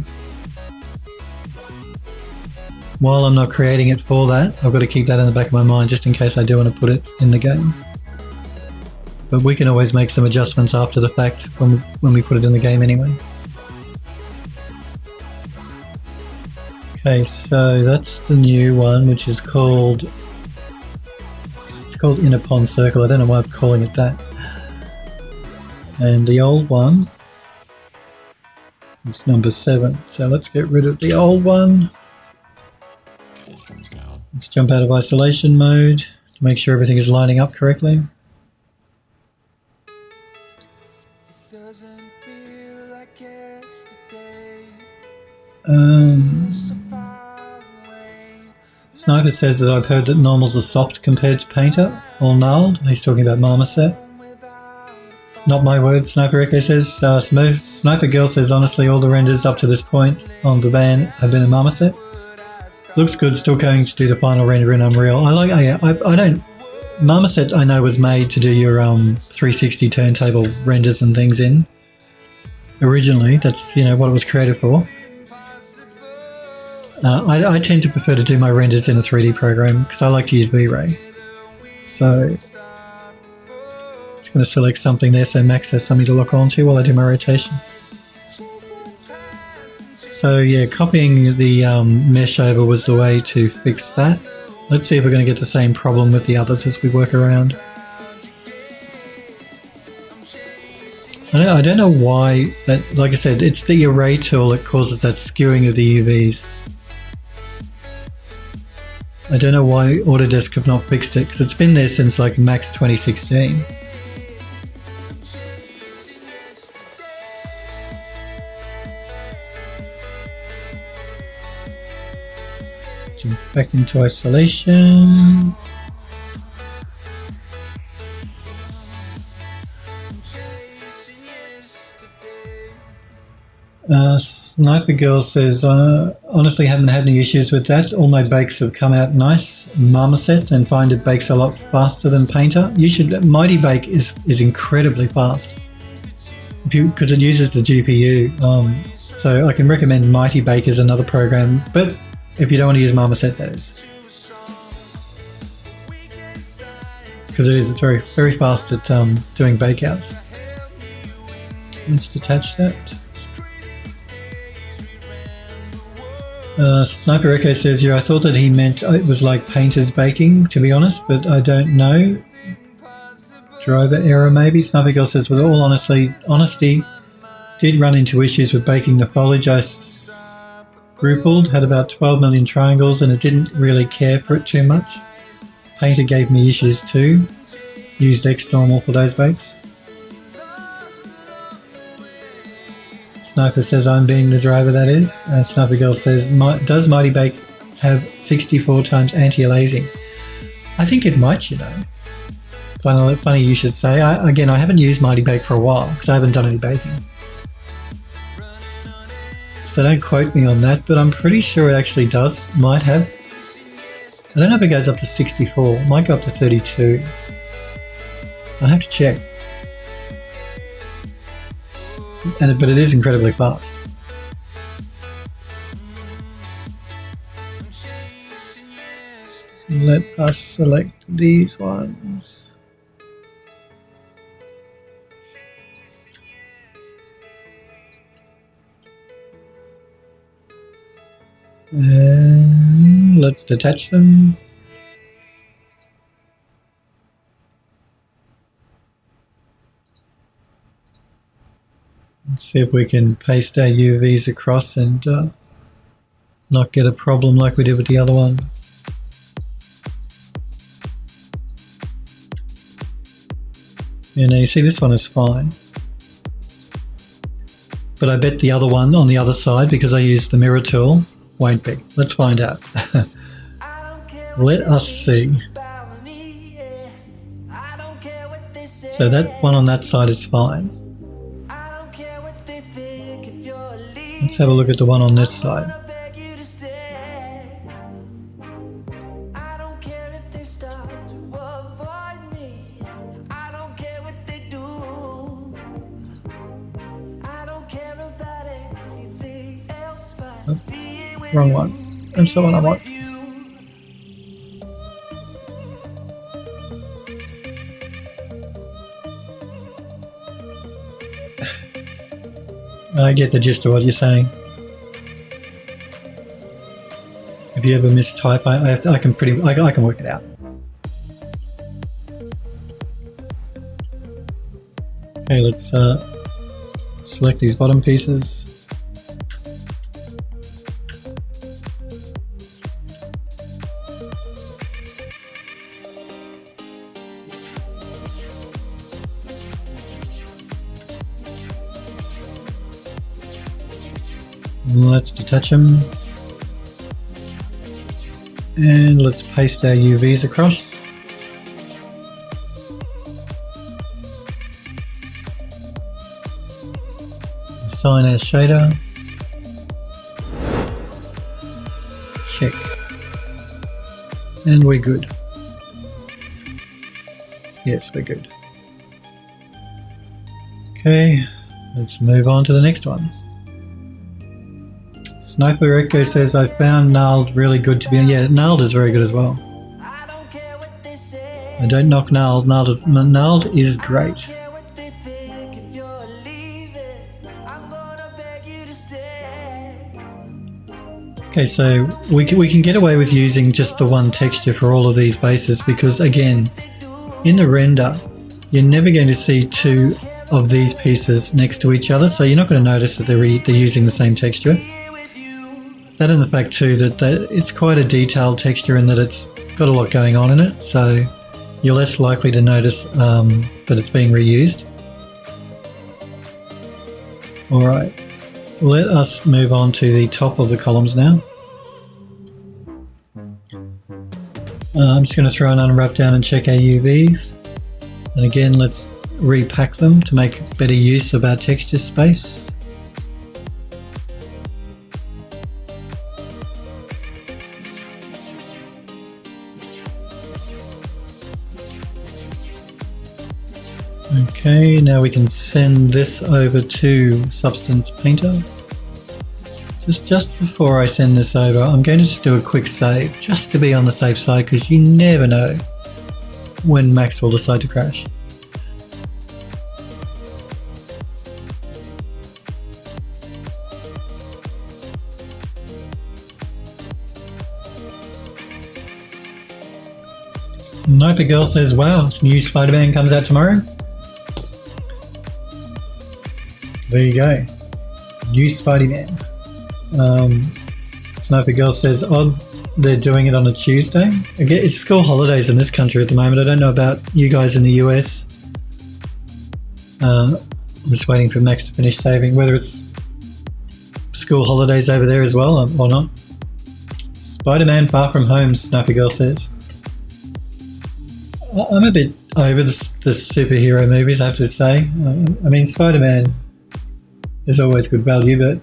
while I'm not creating it for that, I've got to keep that in the back of my mind just in case I do want to put it in the game. But we can always make some adjustments after the fact when we put it in the game anyway. Okay, so that's the new one, which is called... It's called Inner Pond Circle. I don't know why I'm calling it that. And the old one is number 7. So let's get rid of the old one. Let's jump out of isolation mode to make sure everything is lining up correctly. Sniper says that I've heard that normals are soft compared to Painter, all nulled. He's talking about Marmoset. Not my words, Sniper Echo says. Sniper Girl says, honestly, all the renders up to this point on the van have been a marmoset. Looks good, still going to do the final render in Unreal. I don't... Marmoset, I know, was made to do your 360 turntable renders and things in. Originally, that's, you know, what it was created for. I tend to prefer to do my renders in a 3D program because I like to use V-Ray. So... going to select something there so Max has something to lock onto while I do my rotation. So yeah, copying the mesh over was the way to fix that. Let's see if we're going to get the same problem with the others as we work around. I don't know why that, like I said, it's the array tool that causes that skewing of the UVs. I don't know why Autodesk have not fixed it because it's been there since like Max 2016. Back into isolation. Sniper Girl says, honestly haven't had any issues with that. All my bakes have come out nice. Marmoset, and find it bakes a lot faster than Painter. You should. Mighty Bake is incredibly fast because it uses the GPU. So I can recommend Mighty Bake as another program, but if you don't want to use Marmoset, that is. Because it's very, very fast at doing bakeouts. Let's detach that. Sniper Echo says, yeah, I thought that he meant it was like Painter's baking, to be honest, but I don't know. Driver error maybe. Sniper Girl says, with all honesty, did run into issues with baking the foliage. I scrupled, had about 12 million triangles and it didn't really care for it too much. Painter gave me issues too. Used X-Normal for those bakes. Sniper says I'm being the driver, that is. And Sniper Girl says, does Mighty Bake have 64 times anti-aliasing? I think it might, you know. Funny you should say. Again, I haven't used Mighty Bake for a while because I haven't done any baking. So don't quote me on that, but I'm pretty sure it actually does. Might have. I don't know if it goes up to 64. It might go up to 32. I'll have to check. But it is incredibly fast. So let us select these ones. And let's detach them. Let's see if we can paste our UVs across and not get a problem like we did with the other one. You know, you see this one is fine. But I bet the other one on the other side, because I used the mirror tool, won't be. Let's find out. Let us see. So that one on that side is fine. Let's have a look at the one on this side. Oh, wrong one. That's the one I want. I get the gist of what you're saying. If you ever mistype, I can work it out. Okay, let's select these bottom pieces. Let's detach them. And let's paste our UVs across. Assign our shader. Check. And we're good. Yes, we're good. Okay, let's move on to the next one. Sniper Echo says, I found Gnarled really good to be on. Yeah, Gnarled is very good as well. I don't knock Gnarled. Gnarled is great. Okay, so we can get away with using just the one texture for all of these bases because, again, in the render, you're never going to see two of these pieces next to each other, so you're not going to notice that they're using the same texture. That and the fact too that it's quite a detailed texture in that it's got a lot going on in it, so you're less likely to notice that it's being reused. Alright, let us move on to the top of the columns now. I'm just going to throw an unwrap down and check our UVs. And again, let's repack them to make better use of our texture space. Okay, now we can send this over to Substance Painter. Just before I send this over, I'm going to just do a quick save, just to be on the safe side, because you never know when Max will decide to crash. Sniper Girl says, wow, new Spider-Man comes out tomorrow. There you go. New Spider-Man. Sniper Girl says, odd they're doing it on a Tuesday. Again, it's school holidays in this country at the moment. I don't know about you guys in the US. I'm just waiting for Max to finish saving, whether it's school holidays over there as well or not. Spider-Man Far From Home, Sniper Girl says. I'm a bit over the superhero movies, I have to say. I mean, Spider-Man is always good value, but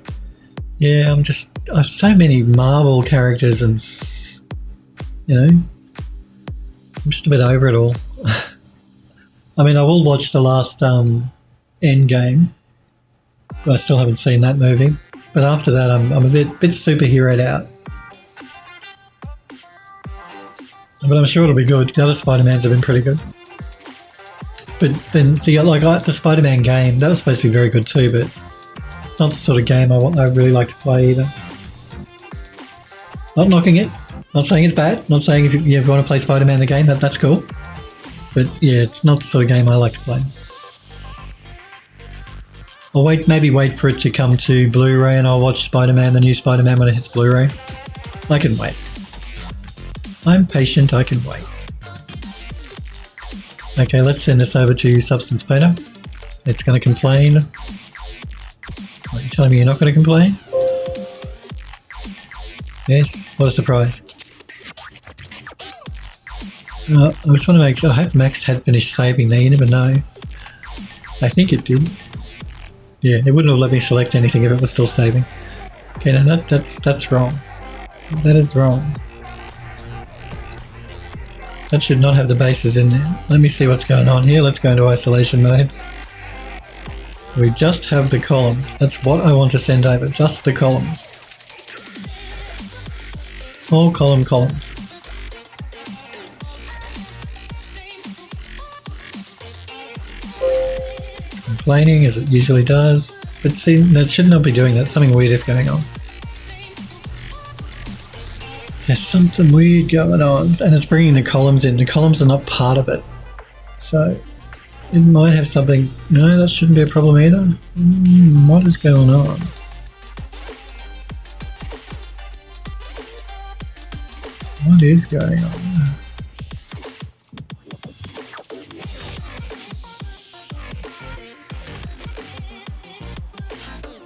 yeah, I have so many Marvel characters and, you know, I'm just a bit over it all. I mean, I will watch the last Endgame. I still haven't seen that movie. But after that, I'm a bit superheroed out. But I'm sure it'll be good. The other Spider-Mans have been pretty good. But then, see, like the Spider-Man game, that was supposed to be very good too, but it's not the sort of game I really like to play either. Not knocking it. Not saying it's bad. Not saying if you want to play Spider-Man the game, that's cool. But yeah, it's not the sort of game I like to play. I'll maybe wait for it to come to Blu-ray and I'll watch Spider-Man, the new Spider-Man when it hits Blu-ray. I can wait. I'm patient, I can wait. Okay, let's send this over to Substance Painter. It's going to complain. Are you telling me you're not going to complain? Yes, what a surprise. I just want to make sure, I hope Max had finished saving there, you never know. I think it did. Yeah, it wouldn't have let me select anything if it was still saving. Okay, now that's wrong. That is wrong. That should not have the bases in there. Let me see what's going on here. Let's go into isolation mode. We just have the columns. That's what I want to send over, just the columns. Small columns. It's complaining as it usually does. But see, that should not be doing that. Something weird is going on. There's something weird going on, and it's bringing the columns in. The columns are not part of it. So, it might have something... No, that shouldn't be a problem either. What is going on? What is going on?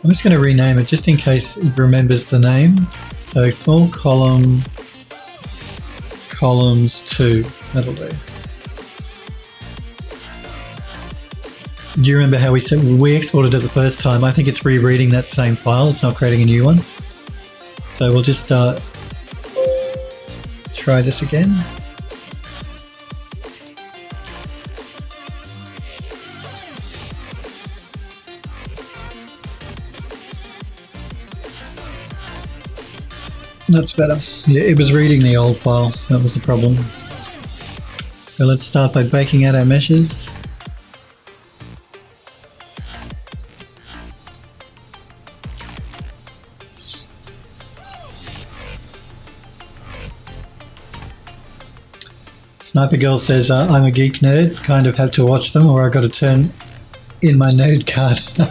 I'm just going to rename it just in case it remembers the name. So small columns 2, that'll do. Do you remember how we said we exported it the first time? I think it's rereading that same file. It's not creating a new one. So we'll just try this again. That's better. Yeah, it was reading the old file. That was the problem. So let's start by baking out our meshes. Sniper Girl says, I'm a geek nerd, kind of have to watch them or I've got to turn in my nerd card. I'm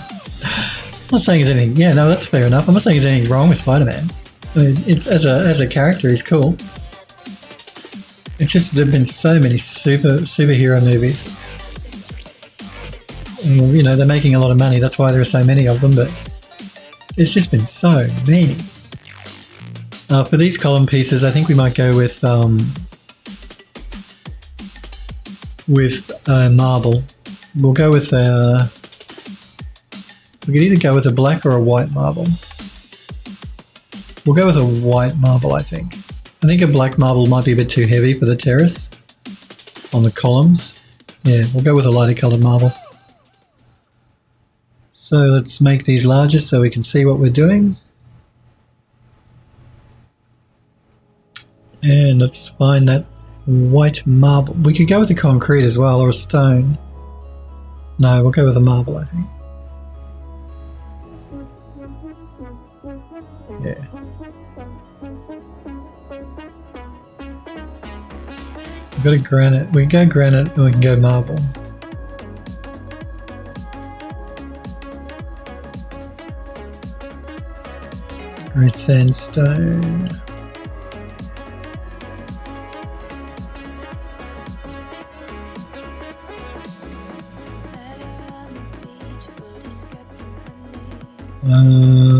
not saying there's anything, yeah, no, that's fair enough. I'm not saying there's anything wrong with Spider-Man. I mean, as a character, he's cool. It's just there have been so many superhero movies. And, you know, they're making a lot of money, that's why there are so many of them, but there's just been so many. For these column pieces, I think we might go with marble. We'll go with we could either go with a black or a white marble. We'll go with a white marble, I think. I think a black marble might be a bit too heavy for the terrace on the columns. Yeah, we'll go with a lighter coloured marble. So let's make these larger so we can see what we're doing. And let's find that white marble. We could go with a concrete as well, or a stone. No, we'll go with a marble, I think. Yeah. We've got a granite. We can go granite or we can go marble. Grey sandstone.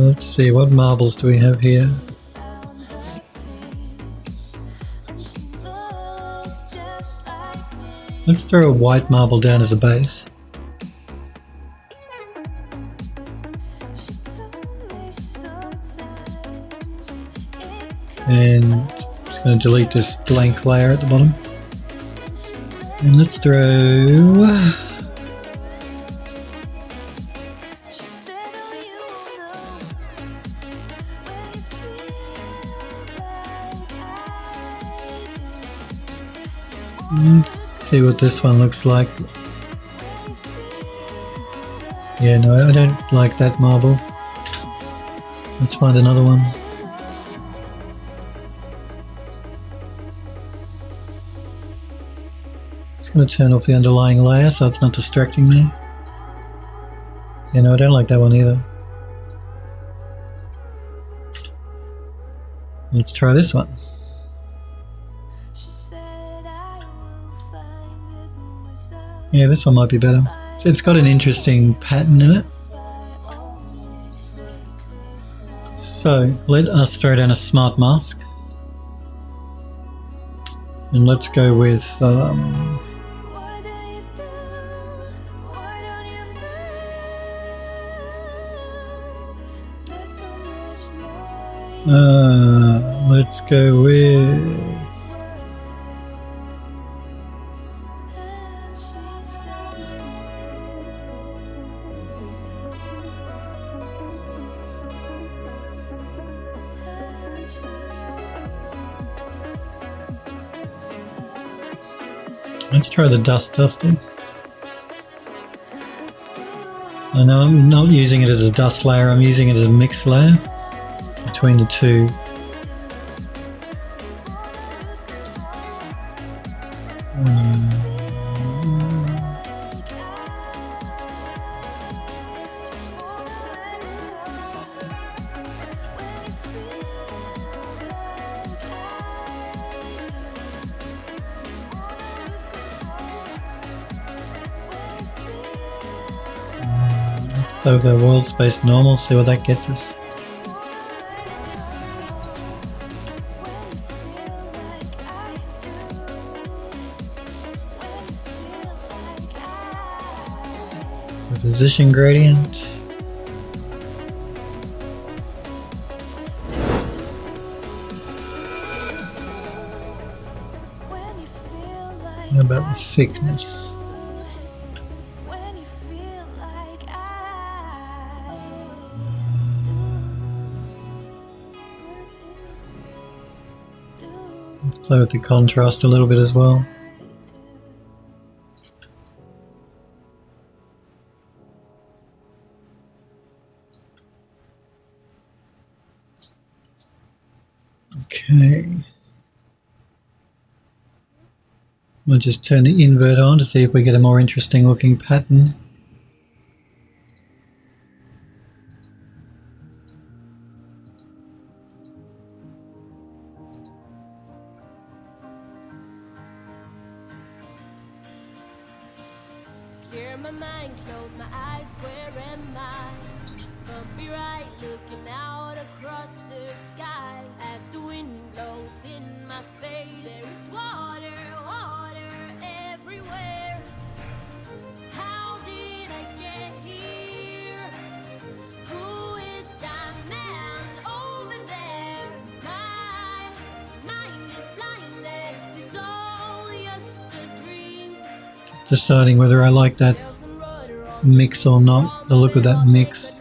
Let's see, what marbles do we have here? Let's throw a white marble down as a base. And I'm just going to delete this blank layer at the bottom. And let's throw... Let's see what this one looks like. Yeah, no, I don't like that marble. Let's find another one. Just going to turn off the underlying layer so it's not distracting me. Yeah, no, I don't like that one either. Let's try this one. Yeah, this one might be better. It's got an interesting pattern in it. So, let us throw down a smart mask. And let's go with... let's go with... Let's try the dusty. I know I'm not using it as a dust layer, I'm using it as a mix layer between the two. Over the world space normal, see what that gets us. position gradient. How about the thickness? Let's play with the contrast a little bit as well. Okay. We'll just turn the invert on to see if we get a more interesting looking pattern. Clear my mind, close my eyes, where am I? Bumpy right, looking out across the sky. As the wind blows in my face, there's water, water everywhere. How did I get here? Who is that man over there? My mind is blinded, this all just a dream. Deciding whether I like that mix or not, the look of that mix.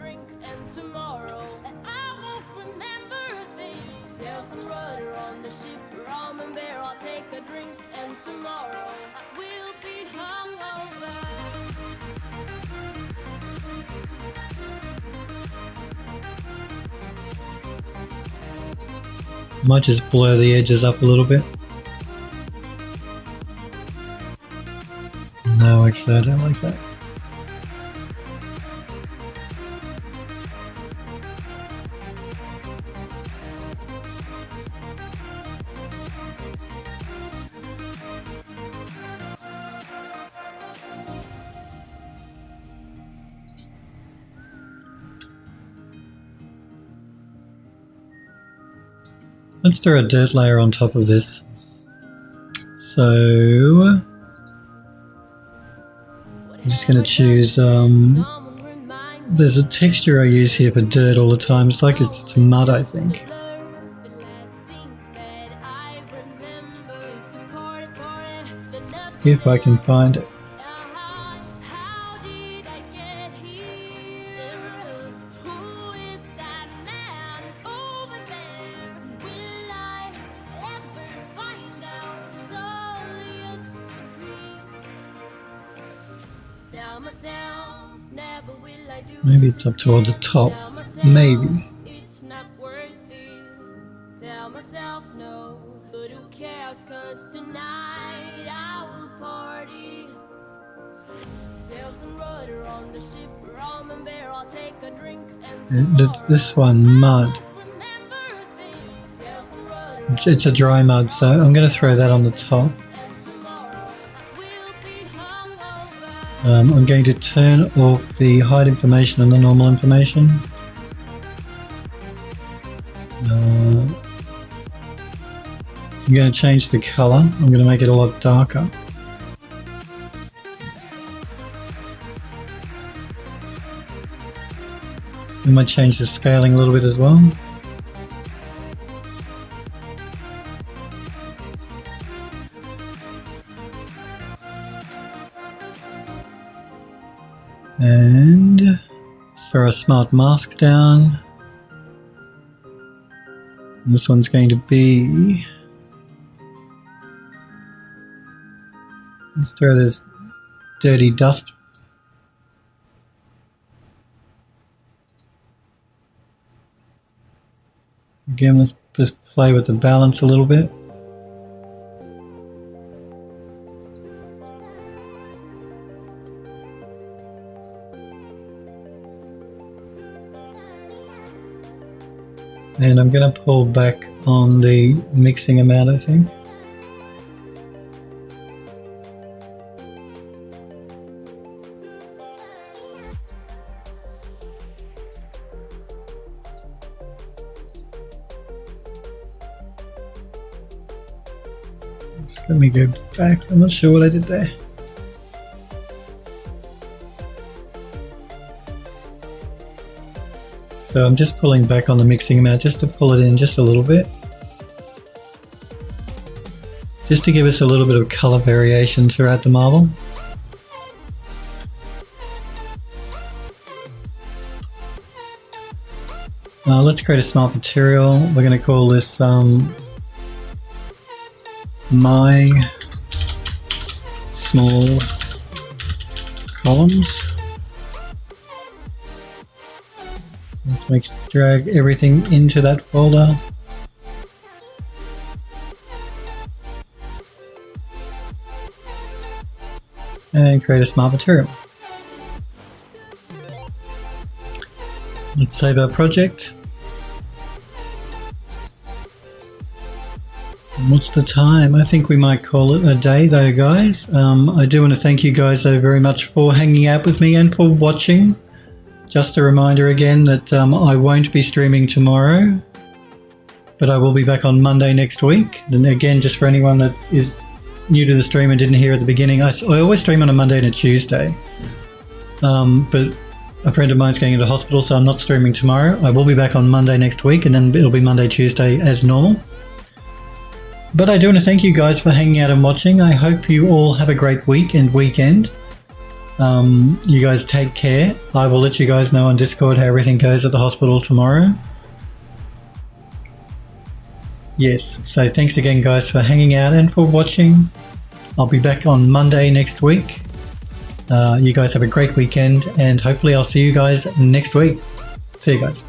Might just blur the edges up a little bit. No, actually I don't like that. Let's throw a dirt layer on top of this. So I'm just going to choose, there's a texture I use here for dirt all the time. It's like it's mud, I think. If I can find it. Maybe it's up toward the top. Maybe. It's not worth it. Tell myself no, but who cares? 'Cause tonight I will party. Sail some rudder on the ship, rum and beer. I'll take a drink and this one, mud. It's a dry mud, so I'm going to throw that on the top. I'm going to turn off the hide information and the normal information. I'm going to change the color. I'm going to make it a lot darker. I might change the scaling a little bit as well. And throw a smart mask down. And this one's going to be, let's throw this dirty dust. Again, let's just play with the balance a little bit. And I'm going to pull back on the mixing amount, I think. Just let me go back. I'm not sure what I did there. So I'm just pulling back on the mixing amount just to pull it in just a little bit. Just to give us a little bit of colour variation throughout the marble. Let's create a smart material. We're going to call this My Small Columns. Let's drag everything into that folder. And create a smart material. Let's save our project. What's the time? I think we might call it a day though, guys. I do want to thank you guys so very much for hanging out with me and for watching. Just a reminder again that I won't be streaming tomorrow, but I will be back on Monday next week. And again, just for anyone that is new to the stream and didn't hear at the beginning, I always stream on a Monday and a Tuesday. But a friend of mine's going into hospital, so I'm not streaming tomorrow. I will be back on Monday next week, and then it'll be Monday, Tuesday as normal. But I do want to thank you guys for hanging out and watching. I hope you all have a great week and weekend. You guys take care. I will let you guys know on Discord how everything goes at the hospital tomorrow. Yes, so thanks again guys for hanging out and for watching. I'll be back on Monday next week. You guys have a great weekend and hopefully I'll see you guys next week. See you guys.